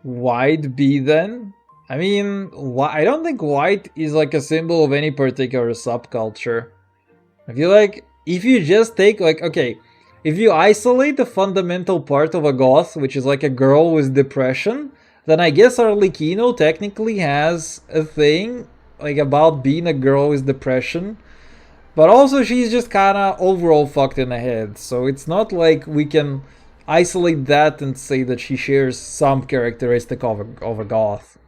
white be then? I mean, I don't think white is like a symbol of any particular subculture. I feel like if you just take like, okay, if you isolate the fundamental part of a goth, which is like a girl with depression, then I guess Arlecchino technically has a thing like about being a girl with depression. But also she's just kinda overall fucked in the head. So it's not like we can isolate that and say that she shares some characteristic of a goth.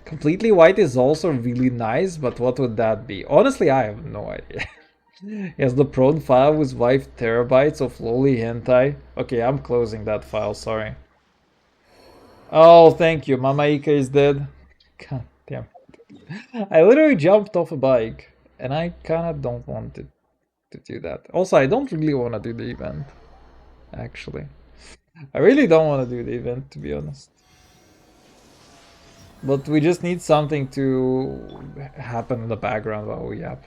Completely white is also really nice, but what would that be? Honestly, I have no idea. He has the prone file with 5 terabytes of lowly hentai. Okay, I'm closing that file, sorry. Oh, thank you. Mama Ika is dead. God damn it. I literally jumped off a bike, and I kinda don't want to do that. Also, I don't really want to do the event. actually. I really don't want to do the event, to be honest. But we just need something to happen in the background while we yap.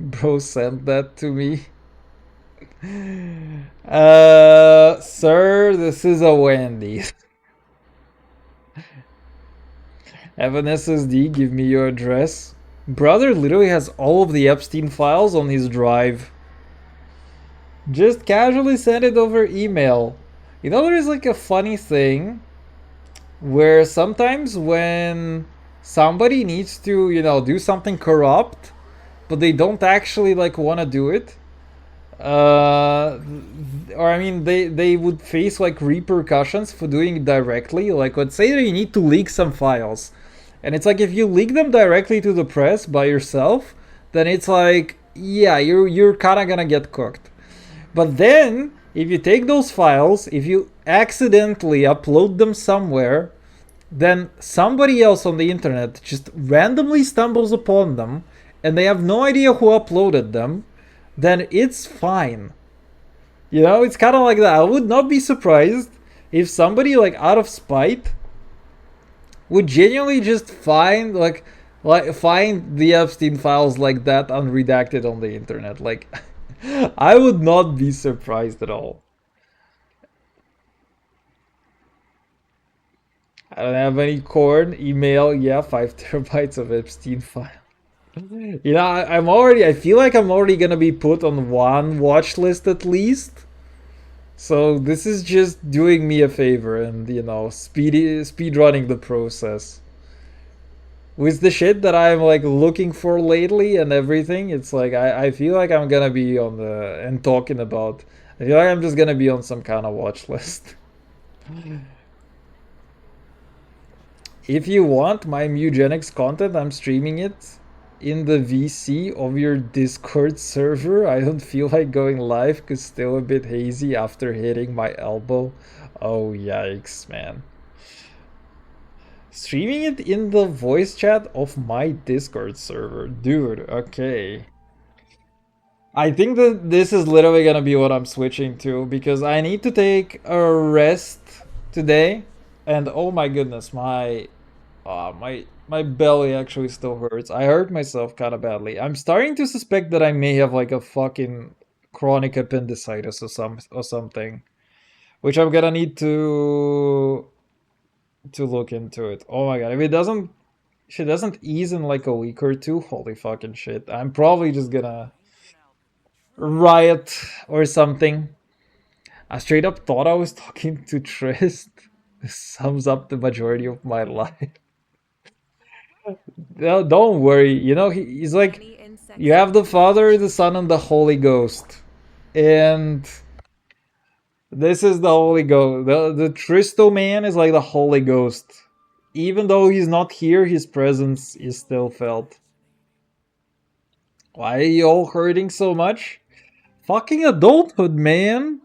Bro sent that to me. Sir, this is a Wendy's. Have an SSD, give me your address. Brother literally has all of the Epstein files on his drive. Just casually send it over email. You know, there is like a funny thing where sometimes when somebody needs to, you know, do something corrupt, but they don't actually like want to do it, or I mean, they would face like repercussions for doing it directly. Like, let's say that you need to leak some files, and it's like if you leak them directly to the press by yourself, then it's like, yeah, you're kind of gonna get cooked. But then, if you take those files, if you accidentally upload them somewhere, then somebody else on the internet just randomly stumbles upon them, and they have no idea who uploaded them, then it's fine. You know, it's kind of like that. I would not be surprised if somebody, like, out of spite, would genuinely just find, find the Epstein files like that unredacted on the internet. Like, I would not be surprised at all. I don't have any corn. Email, yeah, 5 terabytes of Epstein file. You know, I feel like I'm already gonna be put on one watch list at least. So this is just doing me a favor and, you know, speed running the process. With the shit that I'm like looking for lately and everything, it's like I feel like I'm gonna be on the and talking about. I feel like I'm just gonna be on some kind of watch list. If you want my eugenics content, I'm streaming it in the VC of your Discord server. I don't feel like going live because still a bit hazy after hitting my elbow. Oh, yikes, man. Streaming it in the voice chat of my Discord server. Dude, okay. I think that this is literally gonna be what I'm switching to because I need to take a rest today. And oh my goodness, my belly actually still hurts. I hurt myself kind of badly. I'm starting to suspect that I may have like a fucking chronic appendicitis or something, which I'm gonna need to look into it. Oh my god, if she doesn't ease in like a week or two, holy fucking shit. I'm probably just gonna riot or something. I straight up thought I was talking to Trist. This sums up the majority of my life. No, don't worry. You know, he's like, you have the Father, the Son, and the Holy Ghost. And this is the Holy Ghost. The Tristo man is like the Holy Ghost. Even though he's not here, his presence is still felt. Why are you all hurting so much? Fucking adulthood, man.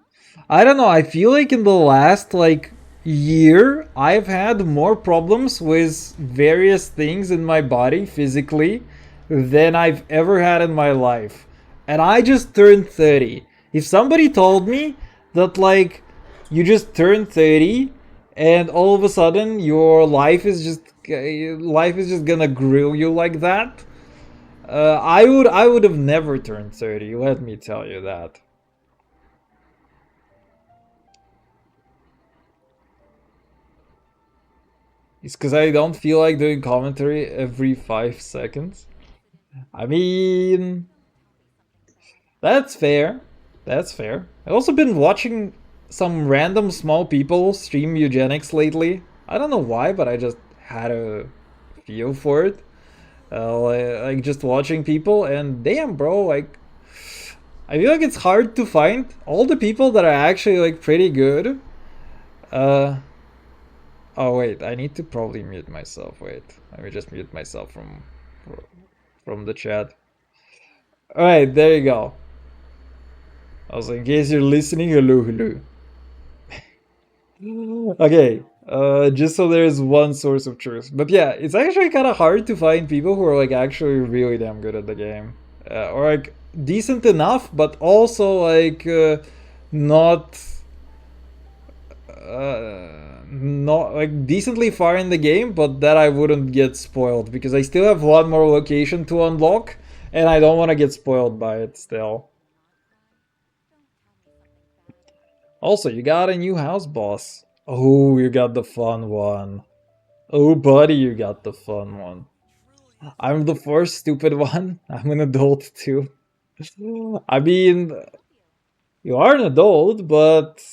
I don't know. I feel like in the last like year, I've had more problems with various things in my body physically than I've ever had in my life. And I just turned 30. If somebody told me that like you just turned 30 and all of a sudden your life is just gonna grill you like that, I would have never turned 30, let me tell you that. It's because I don't feel like doing commentary every 5 seconds. I mean, that's fair. That's fair. I've also been watching some random small people stream eugenics lately. I don't know why, but I just had a feel for it. Like just watching people, and damn, bro, like I feel like it's hard to find all the people that are actually like pretty good. Uh, oh wait, I need to probably mute myself. Wait, let me just mute myself from the chat. All right, there you go. Also, in case you're listening, hello, hello. Okay, just so there's one source of truth. But yeah, it's actually kind of hard to find people who are like actually really damn good at the game, or like decent enough, but also like not not like decently far in the game, but that I wouldn't get spoiled because I still have one more location to unlock, and I don't want to get spoiled by it still. Also, you got a new house boss. Oh, you got the fun one. Oh, buddy, you got the fun one. I'm the first stupid one. I'm an adult too. I mean, you are an adult, but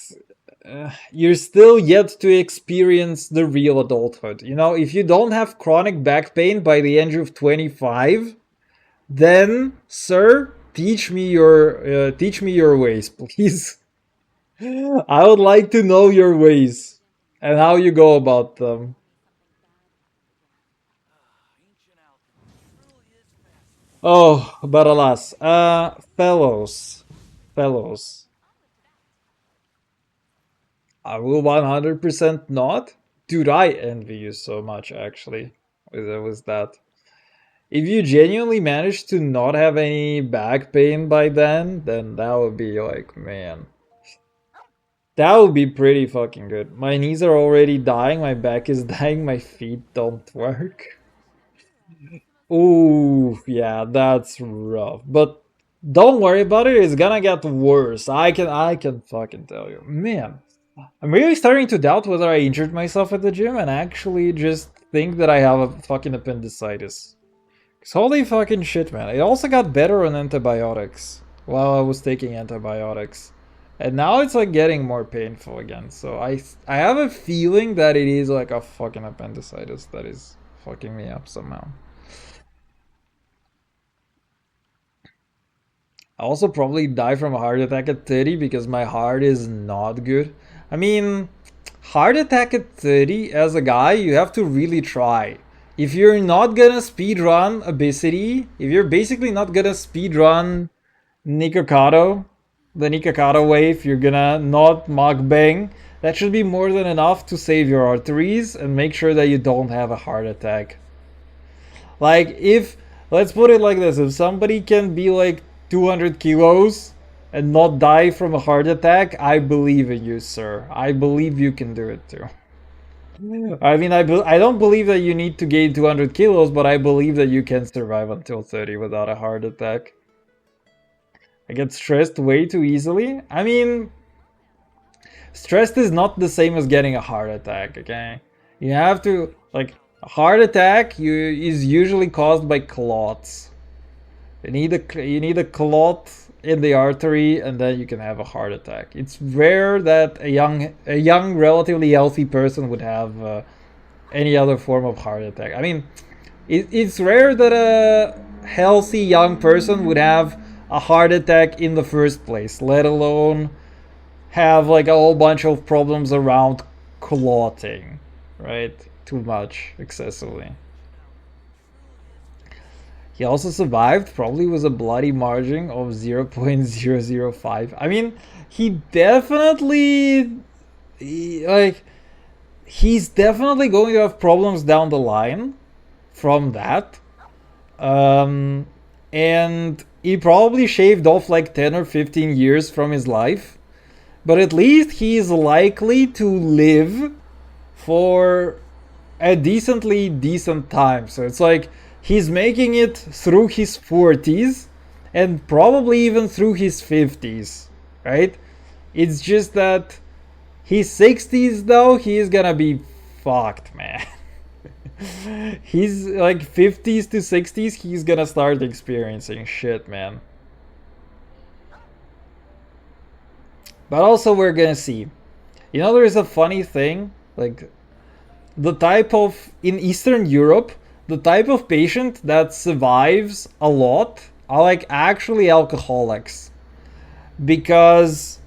you're still yet to experience the real adulthood. You know, if you don't have chronic back pain by the age of 25, then, sir, teach me your ways, please. I would like to know your ways and how you go about them. Oh, but alas, fellows, I will 100% not. Dude, I envy you so much, actually, with that. If you genuinely manage to not have any back pain by then that would be like, man. That would be pretty fucking good. My knees are already dying, my back is dying, my feet don't work. Ooh, yeah, that's rough. But don't worry about it, it's gonna get worse. I can fucking tell you. Man, I'm really starting to doubt whether I injured myself at the gym and actually just think that I have a fucking appendicitis. Cause holy fucking shit, man. I also got better on antibiotics while I was taking antibiotics. And now it's like getting more painful again. So I have a feeling that it is like a fucking appendicitis that is fucking me up somehow. I also probably die from a heart attack at 30 because my heart is not good. I mean, heart attack at 30 as a guy, you have to really try. If you're not gonna speedrun obesity, if you're basically not gonna speedrun Nikocado, the Nikocado way, if you're gonna not mukbang, that should be more than enough to save your arteries and make sure that you don't have a heart attack. Like, if, let's put it like this, if somebody can be like 200 kilos and not die from a heart attack, I believe in you, sir. I believe you can do it too. I mean, I don't believe that you need to gain 200 kilos, but I believe that you can survive until 30 without a heart attack. I get stressed way too easily. I mean, stressed is not the same as getting a heart attack, okay? You have to, like, a heart attack is usually caused by clots. You need a clot in the artery, and then you can have a heart attack. It's rare that a young, relatively healthy person would have any other form of heart attack. I mean, it's rare that a healthy young person would have a heart attack in the first place, let alone have like a whole bunch of problems around clotting, right? Too much, excessively. He also survived, probably with a bloody margin of 0.005. I mean, he definitely, he's definitely going to have problems down the line from that. And he probably shaved off like 10 or 15 years from his life. But at least he is likely to live for a decent time. So it's like he's making it through his 40s and probably even through his 50s, right? It's just that his 60s though, he's gonna be fucked, man. He's like 50s to 60s, he's gonna start experiencing shit, man. But also we're gonna see. You know, there's a funny thing, like the type of, in Eastern Europe, the type of patient that survives a lot are like actually alcoholics. Because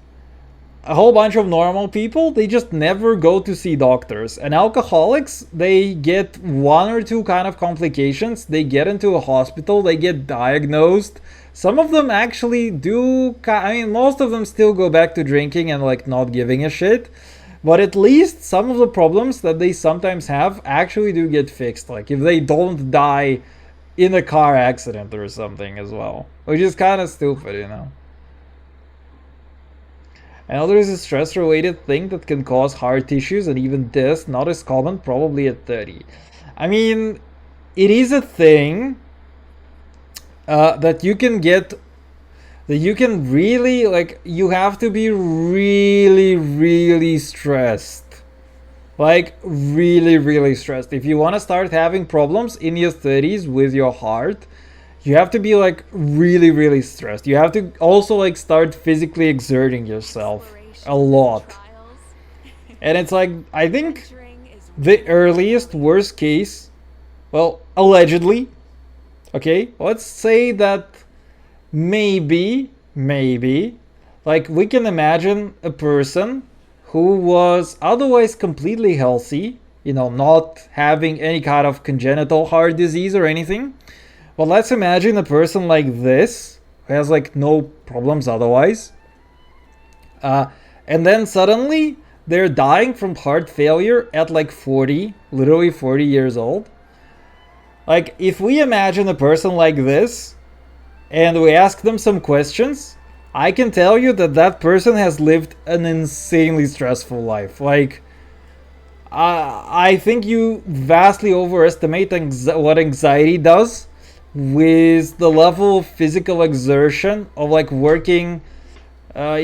a whole bunch of normal people, they just never go to see doctors. And alcoholics, they get one or two kind of complications. They get into a hospital, they get diagnosed. Some of them actually do, I mean, most of them still go back to drinking and like not giving a shit. But at least some of the problems that they sometimes have actually do get fixed. Like if they don't die in a car accident or something as well, which is kind of stupid, you know. I know there is a stress-related thing that can cause heart issues and even death, not as common, probably at 30. I mean, it is a thing that you can get, that you can really, like, you have to be really, really stressed. Like, really, really stressed. If you want to start having problems in your 30s with your heart, you have to be like really, really stressed. You have to also like start physically exerting yourself a lot. And it's like, I think the earliest worst case, well, allegedly, okay, let's say that maybe, like we can imagine a person who was otherwise completely healthy, you know, not having any kind of congenital heart disease or anything. But let's imagine a person like this who has like no problems otherwise, and then suddenly they're dying from heart failure at like 40, literally 40 years old. Like, if we imagine a person like this and we ask them some questions, I can tell you that that person has lived an insanely stressful life. Like, I think you vastly overestimate what anxiety does with the level of physical exertion of like working, from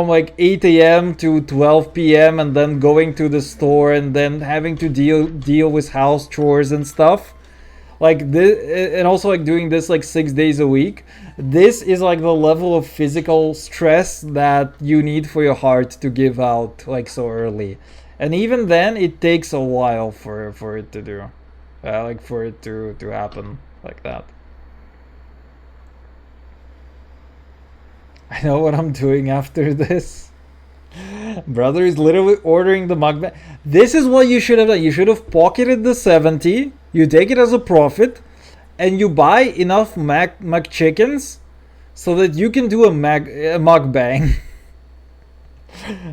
like 8 a.m. to 12 p.m. and then going to the store and then having to deal with house chores and stuff like this, and also like doing this like 6 days a week. This is like the level of physical stress that you need for your heart to give out like so early, and even then it takes a while for it to do, like for it to happen like that. I know what I'm doing after this. Brother is literally ordering the mukbang. This is what you should have done. You should have pocketed the 70. You take it as a profit, and you buy enough Mac chickens so that you can do a mukbang.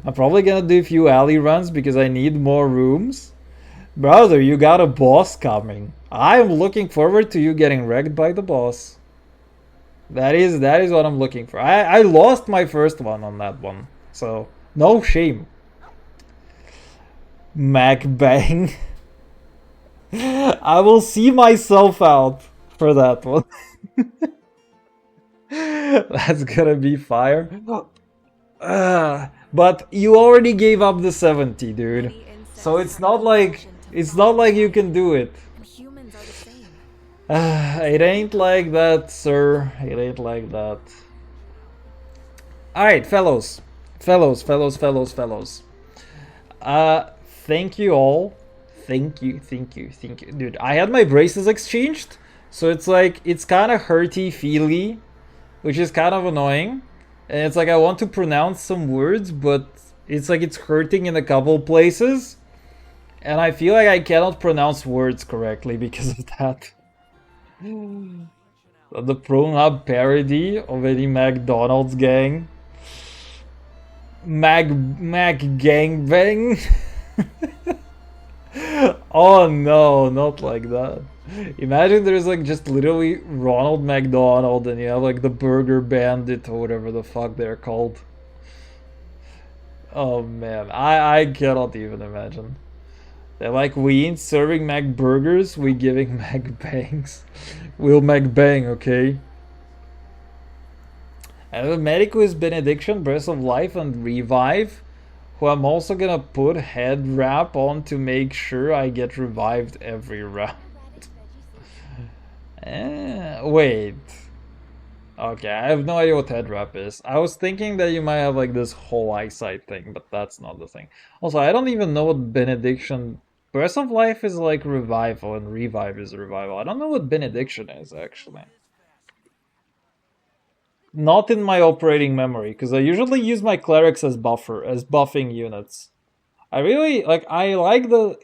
I'm probably gonna do a few alley runs because I need more rooms. Brother, you got a boss coming. I'm looking forward to you getting wrecked by the boss. That is what I'm looking for. I lost my first one on that one, so no shame. Mac bang. I will see myself out for that one. That's gonna be fire. But you already gave up the 70, dude. So it's not like you can do it. Humans are the same. It ain't like that, sir. It ain't like that. Alright, fellows. Fellows. Thank you all. Thank you. Dude, I had my braces exchanged, so it's like, it's kind of hurty-feely, which is kind of annoying. And it's like, I want to pronounce some words, but it's like it's hurting in a couple places. And I feel like I cannot pronounce words correctly because of that. The Pornhub parody of any McDonald's gang. Mac gangbang. Oh no, not like that. Imagine there's like just literally Ronald McDonald and you have like the Burger Bandit or whatever the fuck they're called. Oh man, I cannot even imagine. They're like, we ain't serving Mac burgers, we giving Mac bangs. We'll Mac bang, okay? I have a medic with Benediction, Breath of Life, and Revive, who I'm also gonna put head wrap on to make sure I get revived every round. Wait. Okay, I have no idea what head wrap is. I was thinking that you might have like this whole eyesight thing, but that's not the thing. Also, I don't even know what Benediction... Breath of Life is like revival and Revive is revival. I don't know what Benediction is, actually. Not in my operating memory, because I usually use my clerics as buffing units. I really like the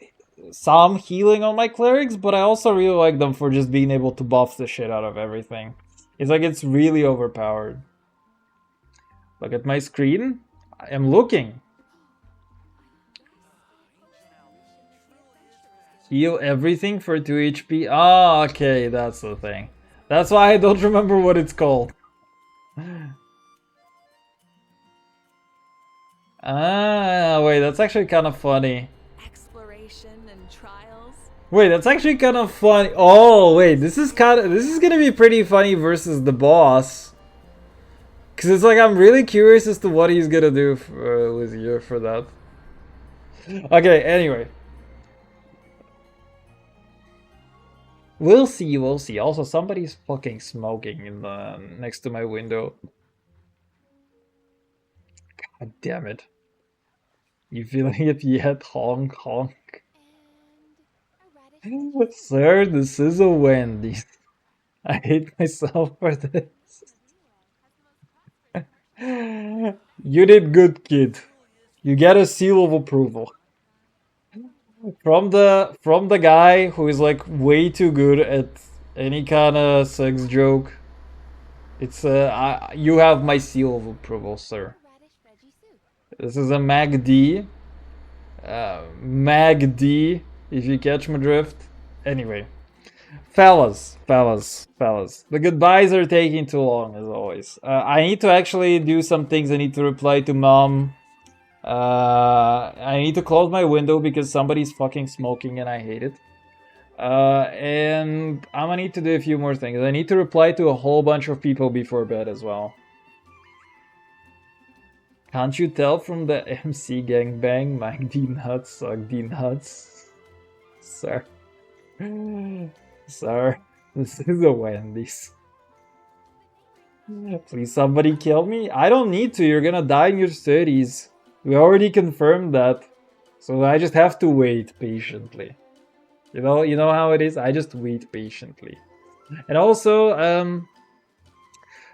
some healing on my clerics, but I also really like them for just being able to buff the shit out of everything. It's like it's really overpowered. Look at my screen. I am looking. Heal everything for 2 HP. Oh, okay, that's the thing. That's why I don't remember what it's called. Ah, wait, that's actually kind of funny. Exploration and trials. Wait, that's actually kind of funny. Oh, wait, this is gonna be pretty funny versus the boss. Cause it's like I'm really curious as to what he's gonna do with you for that. Okay, anyway. We'll see, we'll see. Also, somebody's fucking smoking in the next to my window. God damn it. You feeling it yet? Honk, honk. And a radish. Sir, this is a Wendy's. I hate myself for this. You did good, kid. You get a seal of approval. From the guy who is like way too good at any kind of sex joke. It's you have my seal of approval, sir. Radish veggie soup. This is a MACD. MACD, if you catch my drift. Anyway. Fellas. The goodbyes are taking too long, as always. I need to actually do some things. I need to reply to mom. I need to close my window because somebody's fucking smoking and I hate it. And I'm gonna need to do a few more things. I need to reply to a whole bunch of people before bed as well. Can't you tell from the MC gangbang? Mike D nuts, suck D nuts. Sir. Sir, this is a Wendy's. Please somebody kill me? I don't need to, you're gonna die in your 30s. We already confirmed that. So I just have to wait patiently. You know how it is? I just wait patiently. And also,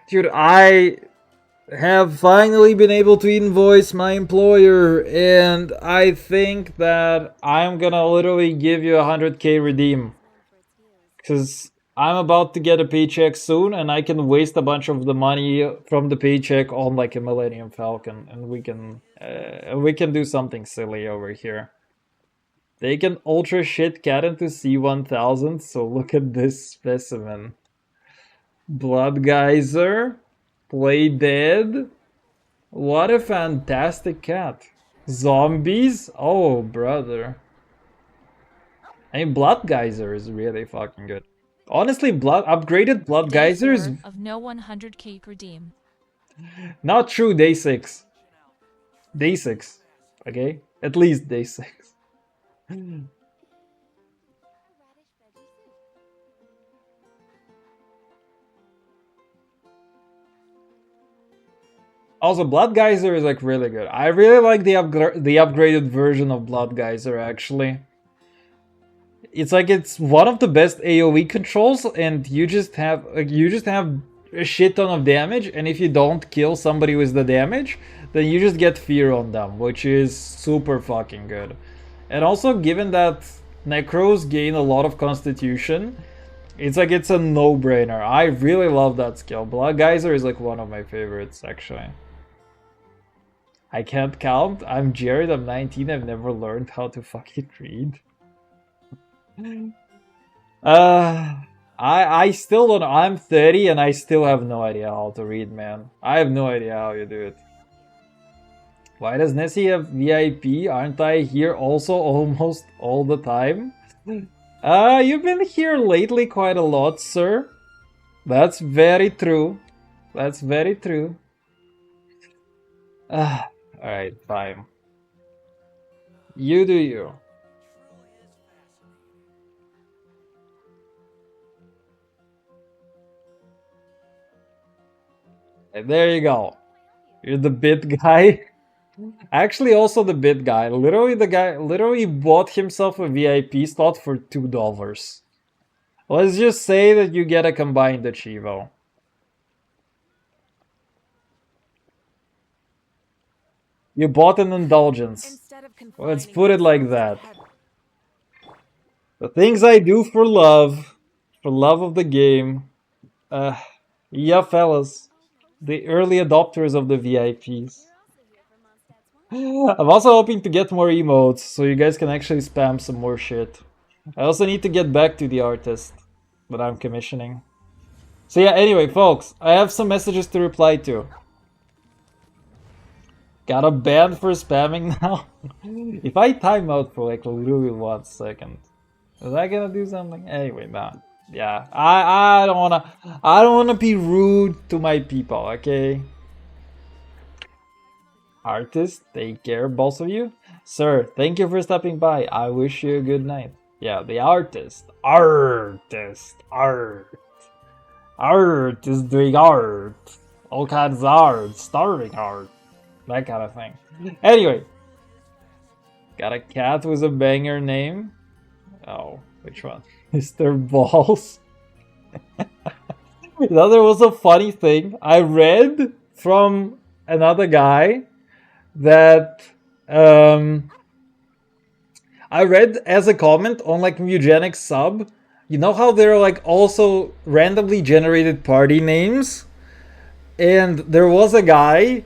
dude, I have finally been able to invoice my employer, and I think that I'm gonna literally give you 100k redeem. Because I'm about to get a paycheck soon, and I can waste a bunch of the money from the paycheck on like a Millennium Falcon, and we can do something silly over here. They can ultra shit cat into C1000, so look at this specimen. Blood Geyser, Play Dead. What a fantastic cat. Zombies? Oh, brother. I mean, Blood Geyser is really fucking good. Honestly, upgraded Blood Geyser is of no 100k redeem. not true. Day 6. Day 6. Okay? At least day 6. Also, Blood Geyser is like really good. I really like the upgraded version of Blood Geyser actually. It's like it's one of the best AoE controls, and you just have a shit ton of damage, and if you don't kill somebody with the damage, then you just get fear on them, which is super fucking good. And also, given that Necros gain a lot of constitution, it's like it's a no-brainer. I really love that skill. Blood Geyser is like one of my favorites, actually. I can't count. I'm Jared, I'm 19, I've never learned how to fucking read. I still don't know. I'm 30 and I still have no idea how to read, man. I have no idea how you do it. Why does Nessie have VIP? Aren't I here also almost all the time? You've been here lately quite a lot, sir. That's very true. That's very true. Alright, fine. You do you. And there you go. You're the bit guy. Actually, also the bit guy. Literally, the guy literally bought himself a VIP slot for $2. Let's just say that you get a combined achievo. You bought an indulgence. Let's put it like that. The things I do for love of the game. Yeah, fellas. The early adopters of the VIPs. I'm also hoping to get more emotes, so you guys can actually spam some more shit. I also need to get back to the artist that I'm commissioning. So yeah, anyway, folks, I have some messages to reply to. Got a ban for spamming now? If I time out for like literally 1 second, is that gonna do something? Anyway, nah. Yeah, I don't wanna be rude to my people, okay? Artist, take care, both of you. Sir, thank you for stopping by. I wish you a good night. Yeah, the artist. Art is doing art. All kinds of art. Starving art. That kind of thing. Anyway. Got a cat with a banger name. Oh, which one? Mr. Balls. You know, there was a funny thing. I read from another guy that I read as a comment on like Eugenics sub. You know how there are like also randomly generated party names? And there was a guy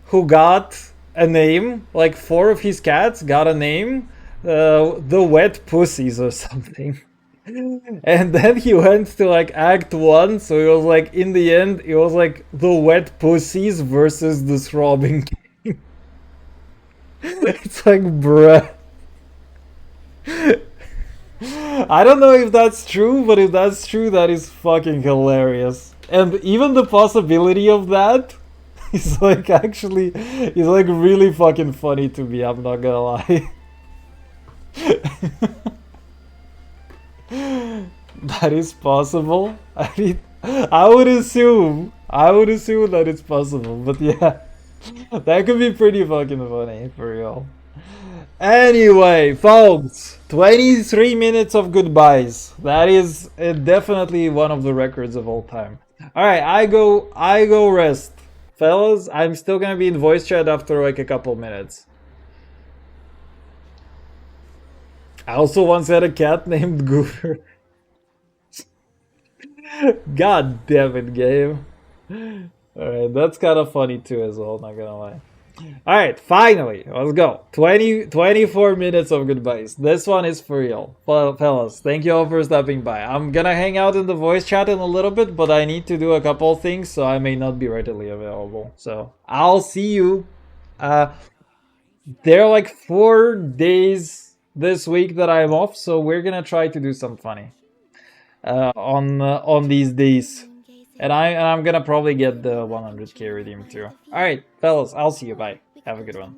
who got a name, like 4 of his cats got a name, the Wet Pussies or something. And then he went to like Act 1, so it was like, in the end, it was like the Wet Pussies versus the Throbbing King. It's like, bruh. I don't know if that's true, but if that's true, that is fucking hilarious. And even the possibility of that is like actually, is like really fucking funny to me, I'm not gonna lie. That is possible. I mean, I would assume that it's possible, but yeah. That could be pretty fucking funny, for real. Anyway, folks, 23 minutes of goodbyes. That is definitely one of the records of all time. Alright, I go rest. Fellas, I'm still gonna be in voice chat after like a couple minutes. I also once had a cat named Gooter. God damn it, game. Alright, that's kind of funny too as well, not gonna lie. Alright, finally, let's go. 24 minutes of goodbyes. This one is for real. Fellas, thank you all for stopping by. I'm gonna hang out in the voice chat in a little bit, but I need to do a couple things, so I may not be readily available. So, I'll see you. There are like 4 days this week that I'm off, so we're gonna try to do some funny on these days. And I'm gonna probably get the 100k redeem too. Alright, fellas, I'll see you. Bye. Have a good one.